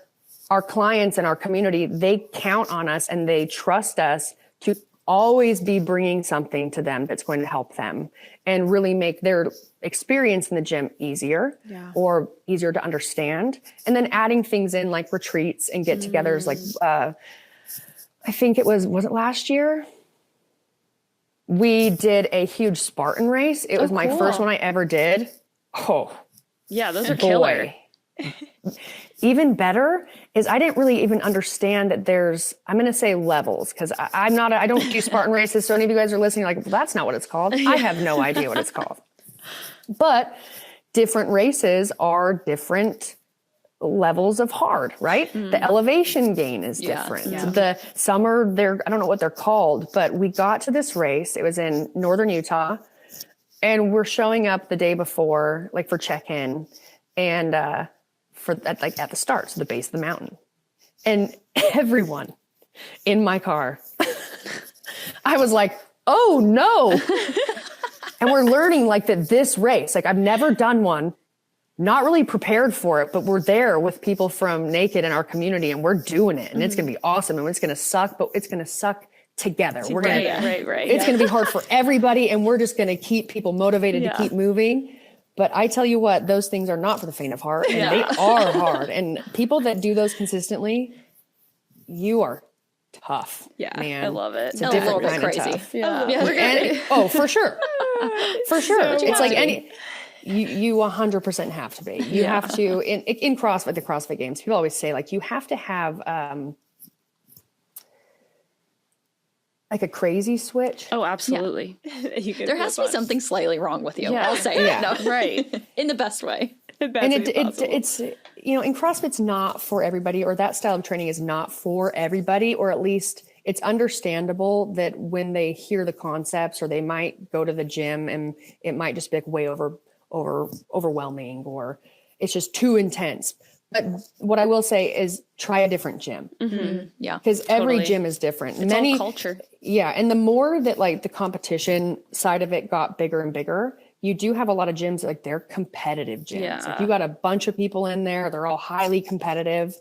our clients and our community, they count on us and they trust us to always be bringing something to them that's going to help them and really make their experience in the gym easier or easier to understand. And then adding things in like retreats and get-togethers, like I think it was it last year? We did a huge Spartan race. It was my first one I ever did. Oh, yeah, those are killer. Even better is I didn't really even understand that there's, I'm going to say levels, because I don't do Spartan races. So any of you guys are listening like, well, that's not what it's called. I have no idea what it's called. But different races are different levels of hard, right? The elevation gain is different. The summer, I don't know what they're called, but we got to this race. It was in northern Utah, and we're showing up the day before, like for check-in, and at the start, so the base of the mountain, and everyone in my car, I was like, oh no. And we're learning like that this race, like I've never done one. Not really prepared for it, but we're there with people from Naked in our community, and we're doing it, and it's going to be awesome, and it's going to suck, but it's going to suck together. We're going It's going to be hard for everybody, and we're just going to keep people motivated to keep moving. But I tell you what, those things are not for the faint of heart, and they are hard. And people that do those consistently, you are tough. Yeah, man. I love it. It's a different kind of tough. For sure. For sure. So it's like you 100% have to be. You have to, in CrossFit, the CrossFit Games, people always say, like, you have to have like a crazy switch. Oh, absolutely. There has to be something slightly wrong with you. I'll say it. No, right. In the best way. And it's, in CrossFit, it's not for everybody, or that style of training is not for everybody, or at least it's understandable that when they hear the concepts, or they might go to the gym and it might just be like way overwhelming, or it's just too intense. But what I will say is try a different gym. Mm-hmm. Yeah. Because every gym is different. It's all culture. Yeah. And the more that like the competition side of it got bigger and bigger, you do have a lot of gyms, like they're competitive gyms. Yeah. Like you got a bunch of people in there. They're all highly competitive.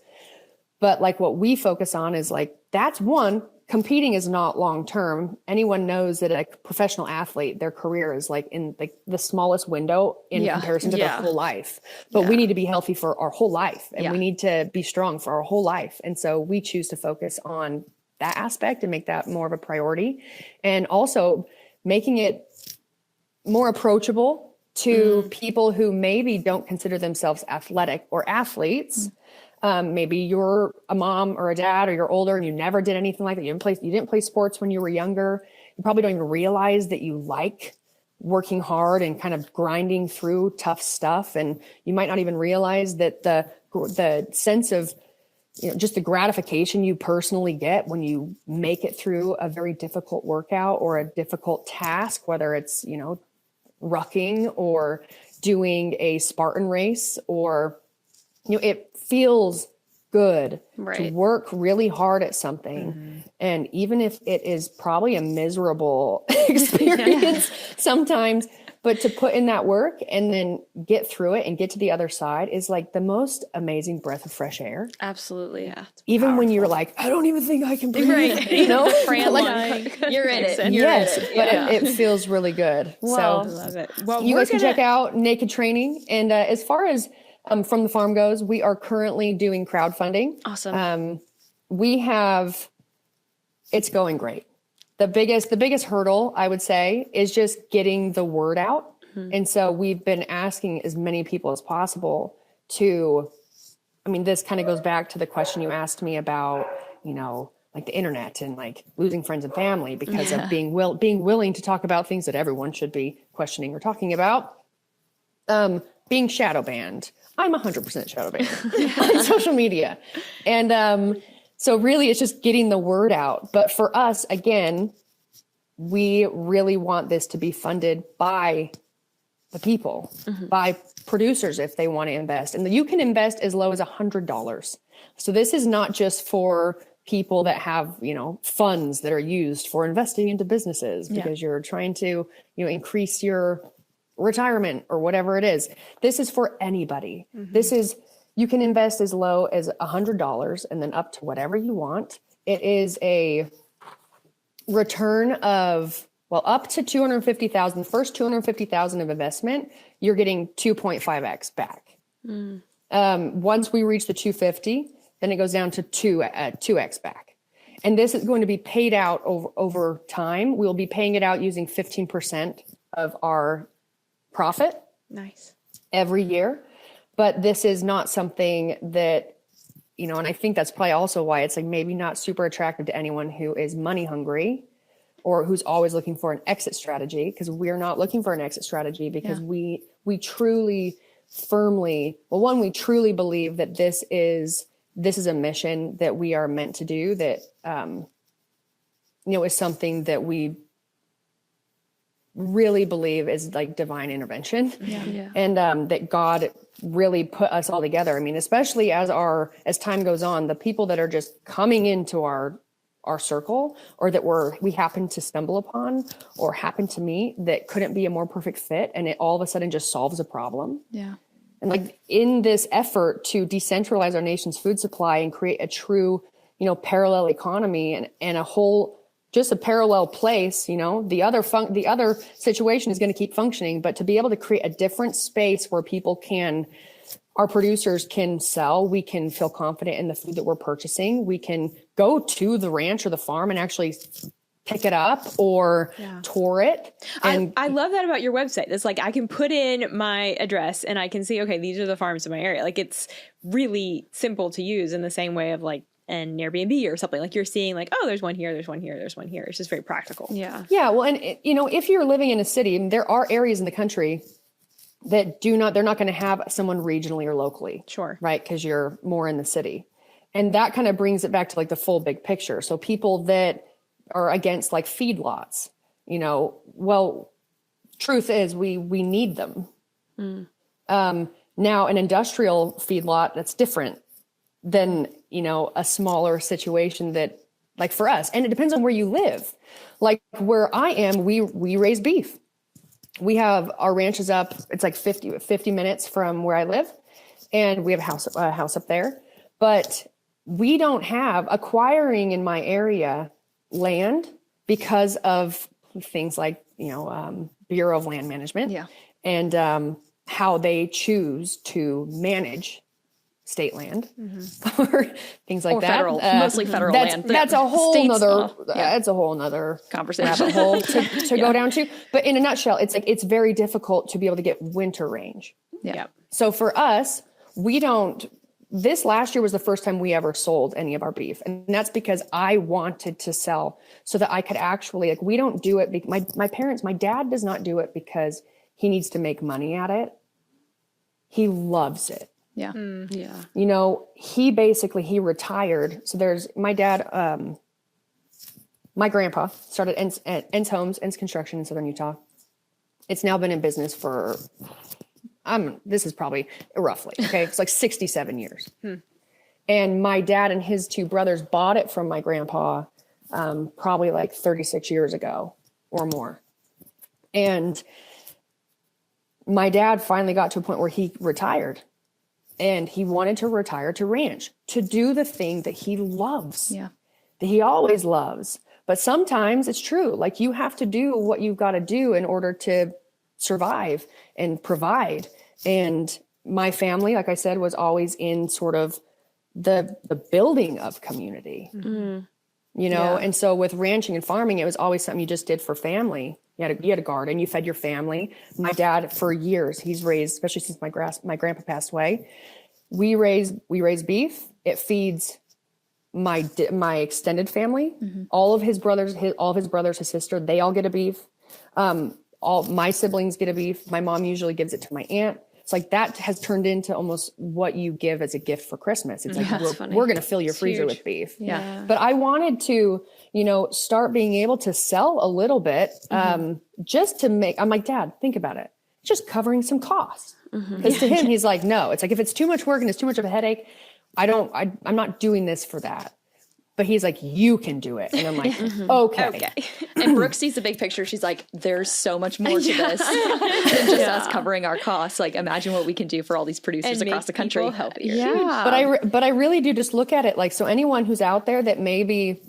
But like what we focus on is like, that's one, competing is not long-term. Anyone knows that a professional athlete, their career is like in like the smallest window in comparison to their whole life. But we need to be healthy for our whole life, and we need to be strong for our whole life. And so we choose to focus on that aspect and make that more of a priority, and also making it more approachable to people who maybe don't consider themselves athletic or athletes. Maybe you're a mom or a dad, or you're older and you never did anything like that. You didn't play sports when you were younger. You probably don't even realize that you like working hard and kind of grinding through tough stuff. And you might not even realize that the sense of, just the gratification you personally get when you make it through a very difficult workout or a difficult task, whether it's, rucking or doing a Spartan race, or, it feels good to work really hard at something. Mm-hmm. And even if it is probably a miserable experience sometimes, but to put in that work and then get through it and get to the other side is like the most amazing breath of fresh air. Absolutely. Yeah. Even when you're like, I don't even think I can breathe. Right. You're in it. But it feels really good. Well, so I love it. Well, you guys can check out Naked Training. And as far as From the Farm goes, we are currently doing crowdfunding. Awesome. It's going great. The biggest hurdle, I would say, is just getting the word out. Mm-hmm. And so we've been asking as many people as possible this kind of goes back to the question you asked me about, like the internet and like losing friends and family because of being willing to talk about things that everyone should be questioning or talking about. Being shadow banned. I'm 100% shadow banned on social media. And so really it's just getting the word out. But for us, again, we really want this to be funded by the people, by producers if they want to invest. And you can invest as low as $100. So this is not just for people that have, funds that are used for investing into businesses because you're trying to, increase your retirement or whatever it is. This is for anybody. Mm-hmm. You can invest as low as $100 and then up to whatever you want. It is a return of, up to $250,000. First $250,000 of investment, you're getting 2.5x back. Once we reach the 250, then it goes down to 2x back. And this is going to be paid out over time. We'll be paying it out using 15% of our profit. Nice. Every year. But this is not something that, and I think that's probably also why it's like maybe not super attractive to anyone who is money hungry or who's always looking for an exit strategy, because we're not looking for an exit strategy because we truly firmly, we truly believe that this is a mission that we are meant to do, that, is something that we really believe is like divine intervention. And that God really put us all together. I mean, especially as time goes on, the people that are just coming into our circle, or that we happen to stumble upon or happen to meet, that couldn't be a more perfect fit, and it all of a sudden just solves a problem. Yeah. And like in this effort to decentralize our nation's food supply and create a true, parallel economy and just a parallel place, the other situation is going to keep functioning, but to be able to create a different space where our producers can sell, we can feel confident in the food that we're purchasing. We can go to the ranch or the farm and actually pick it up or tour it. And I love that about your website. It's like, I can put in my address and I can see, okay, these are the farms in my area. Like, it's really simple to use in the same way of like an Airbnb or something. Like, you're seeing like, oh, there's one here, there's one here, there's one here. It's just very practical. Yeah. Yeah. Well, and if you're living in a city, and there are areas in the country that they're not going to have someone regionally or locally. Sure. Right. Because you're more in the city. And that kind of brings it back to like the full big picture. So people that are against like feedlots, truth is we need them. Now an industrial feedlot, that's different than, a smaller situation that, like for us, and it depends on where you live. Like where I am, we raise beef. We have our ranch is up. It's like 50 minutes from where I live, and we have a house up there, but we don't have acquiring in my area land because of things like, Bureau of Land Management and how they choose to manage state land or things like or that. Federal, mostly federal land. That's a whole nother, it's a whole nother conversation rabbit hole to go down to. But in a nutshell, it's like, it's very difficult to be able to get winter range. Yeah. So for us, this last year was the first time we ever sold any of our beef. And that's because I wanted to sell so that I could actually, like, we don't do it. My dad does not do it because he needs to make money at it. He loves it. Yeah. Yeah. He retired. So my dad, my grandpa started Ence Homes, Ence Construction in Southern Utah. It's now been in business for, this is probably roughly, okay, it's like 67 years. And my dad and his two brothers bought it from my grandpa probably like 36 years ago or more. And my dad finally got to a point where he retired, and he wanted to retire to ranch, to do the thing that he loves, that he always loves. But sometimes it's true. Like, you have to do what you've got to do in order to survive and provide. And my family, like I said, was always in sort of the building of community, and so with ranching and farming, it was always something you just did for family. You had a garden, you fed your family. My dad, for years, he's raised, especially since my grandpa passed away, we raise beef. It feeds my extended family, all of his brothers, his sister, they all get a beef. All my siblings get a beef. My mom usually gives it to my aunt. It's like that has turned into almost what you give as a gift for Christmas. It's like, we're going to fill your freezer with beef. Yeah. But I wanted to, start being able to sell a little bit, just to make, I'm like, Dad, think about it. It's just covering some costs. Because to him, he's like, no, it's like, if it's too much work and it's too much of a headache, I'm not doing this for that. But he's like, you can do it. And I'm like, okay. And Brooke sees the big picture. She's like, there's so much more to this than just us covering our costs. Like, imagine what we can do for all these producers across the country. Healthier. Yeah. But I really do just look at it like, so anyone who's out there that maybe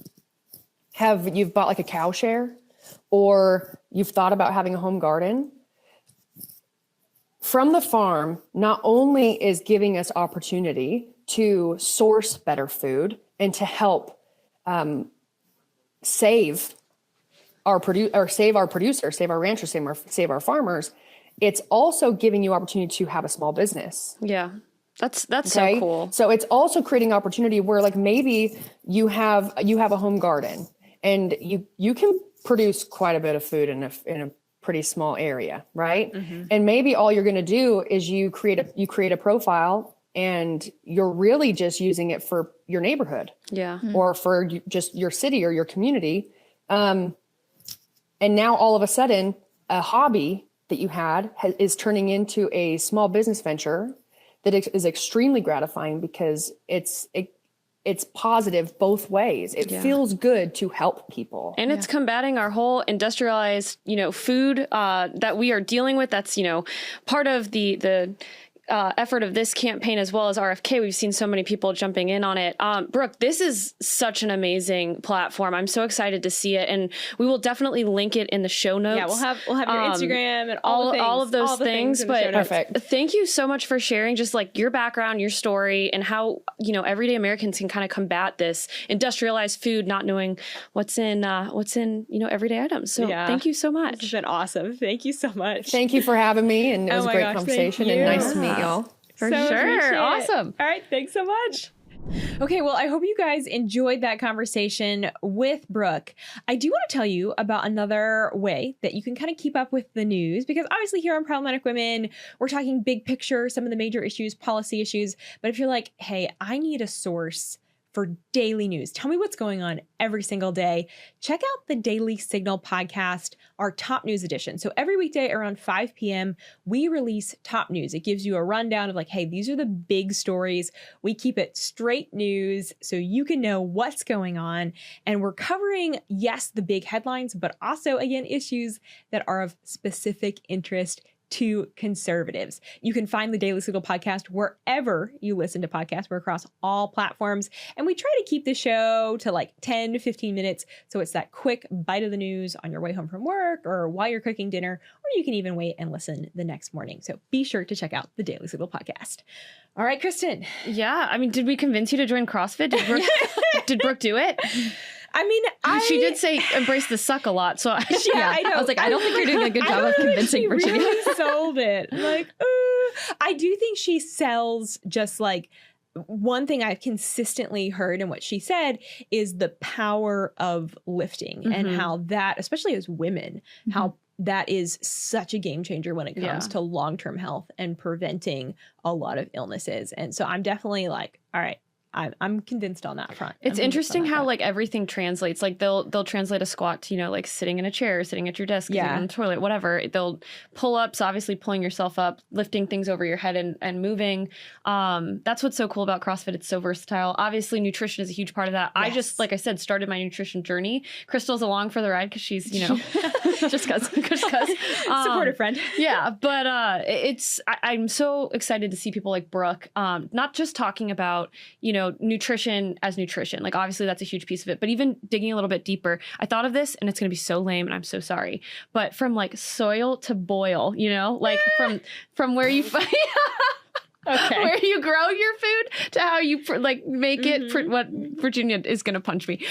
you've bought like a cow share, or you've thought about having a home garden, from the farm not only is giving us opportunity to source better food and to help save our producers, save our ranchers, save our farmers, it's also giving you opportunity to have a small business. Yeah. That's so cool. So it's also creating opportunity where like maybe you have a home garden and you can produce quite a bit of food in a pretty small area, right? Mm-hmm. And maybe all you're going to do is you create a profile and you're really just using it for your neighborhood. Yeah. Or for just your city or your community. And now all of a sudden a hobby that you had is turning into a small business venture that is extremely gratifying because it's positive both ways. It feels good to help people. And it's combating our whole industrialized, food that we are dealing with. That's, part of the effort of this campaign as well as RFK. We've seen so many people jumping in on it. Brooke, this is such an amazing platform. I'm so excited to see it, and we will definitely link it in the show notes. Yeah, we'll have your Instagram and all of those things. But perfect. Thank you so much for sharing just like your background, your story, and how everyday Americans can kind of combat this industrialized food, not knowing what's in everyday items. So thank you so much. It's been awesome. Thank you so much. Thank you for having me, and it was a great conversation and nice to meet y'all. For sure. Awesome. All right. Thanks so much. Okay, well, I hope you guys enjoyed that conversation with Brooke. I do want to tell you about another way that you can kind of keep up with the news, because obviously here on Problematic Women, we're talking big picture, some of the major issues, policy issues. But if you're like, hey, I need a source for daily news, tell me what's going on every single day, check out the Daily Signal podcast, our top news edition. So every weekday around 5 p.m., we release top news. It gives you a rundown of like, hey, these are the big stories. We keep it straight news so you can know what's going on. And we're covering, yes, the big headlines, but also, again, issues that are of specific interest to conservatives. You can find the Daily Signal podcast wherever you listen to podcasts. We're across all platforms. And we try to keep the show to like 10 to 15 minutes. So it's that quick bite of the news on your way home from work or while you're cooking dinner, or you can even wait and listen the next morning. So be sure to check out the Daily Signal podcast. All right, Kristen. Yeah. I mean, did we convince you to join CrossFit? Did Brooke do it? I mean, she did say embrace the suck a lot. So I know. I was like, I don't think you're doing a good job of convincing Virginia. She really sold it. Like, I do think she sells just like one thing I've consistently heard and what she said is the power of lifting and how that, especially as women, how that is such a game changer when it comes to long-term health and preventing a lot of illnesses. And so I'm definitely like, all right, I'm convinced on that front. It's interesting how like everything translates. Like they'll translate a squat to, like sitting in a chair, sitting at your desk, sitting on the toilet, whatever. They'll pull ups, obviously pulling yourself up, lifting things over your head and moving. That's what's so cool about CrossFit. It's so versatile. Obviously, nutrition is a huge part of that. Yes. I just, like I said, started my nutrition journey. Crystal's along for the ride because she's, just because. Supportive friend. Yeah, but I'm so excited to see people like Brooke, not just talking about, nutrition as nutrition. Like, obviously, that's a huge piece of it. But even digging a little bit deeper, I thought of this, and it's going to be so lame, and I'm so sorry. But from, like, soil to boil, like, from where you... Okay. Where you grow your food to how you make it what Virginia is going to punch me.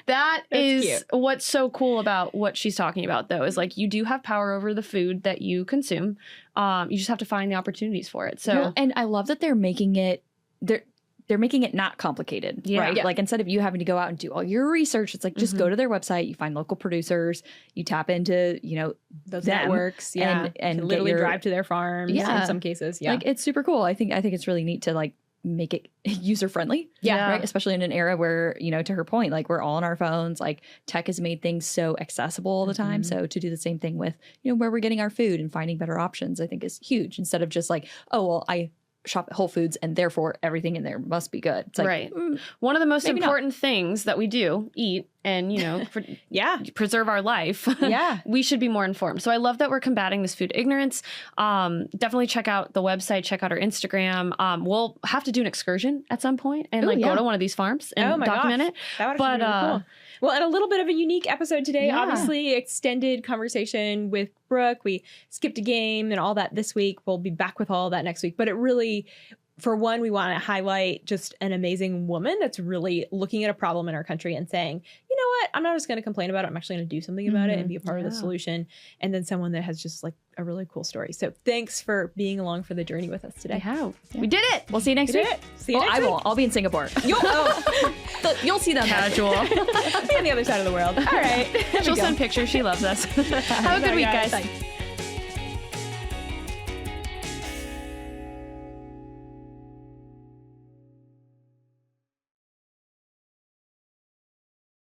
That is cute. What's so cool about what she's talking about, though, is like you do have power over the food that you consume. You just have to find the opportunities for it. So, and I love that they're making it they're making it not complicated, right? Yeah. Like instead of you having to go out and do all your research, it's like just go to their website, you find local producers, you tap into, those them, networks, and literally drive to their farms in some cases. Yeah. Like it's super cool. I think it's really neat to like make it user friendly. Yeah. Right. Especially in an era where, to her point, like we're all on our phones, like tech has made things so accessible all the time. So to do the same thing with, where we're getting our food and finding better options, I think is huge, instead of just like, oh, well, I shop at Whole Foods and therefore everything in there must be good. It's like, right. One of the most important things that we do eat and, preserve our life. We should be more informed. So I love that we're combating this food ignorance. Definitely check out the website, check out our Instagram. We'll have to do an excursion at some point and go to one of these farms and document it. That would be really cool. Well, and a little bit of a unique episode today. Obviously, extended conversation with Brooke. We skipped a game and all that this week. We'll be back with all that next week. But it really, for one, we want to highlight just an amazing woman that's really looking at a problem in our country and saying, you know what? I'm not just going to complain about it. I'm actually going to do something about it and be a part of the solution. And then someone that has just like a really cool story. So thanks for being along for the journey with us today. We did it. We'll see you next week. See you next week. I won't. I'll be in Singapore. You'll see them. Casual. Be on the other side of the world. All right. She'll send pictures. She loves us. Have a good week, guys. Bye.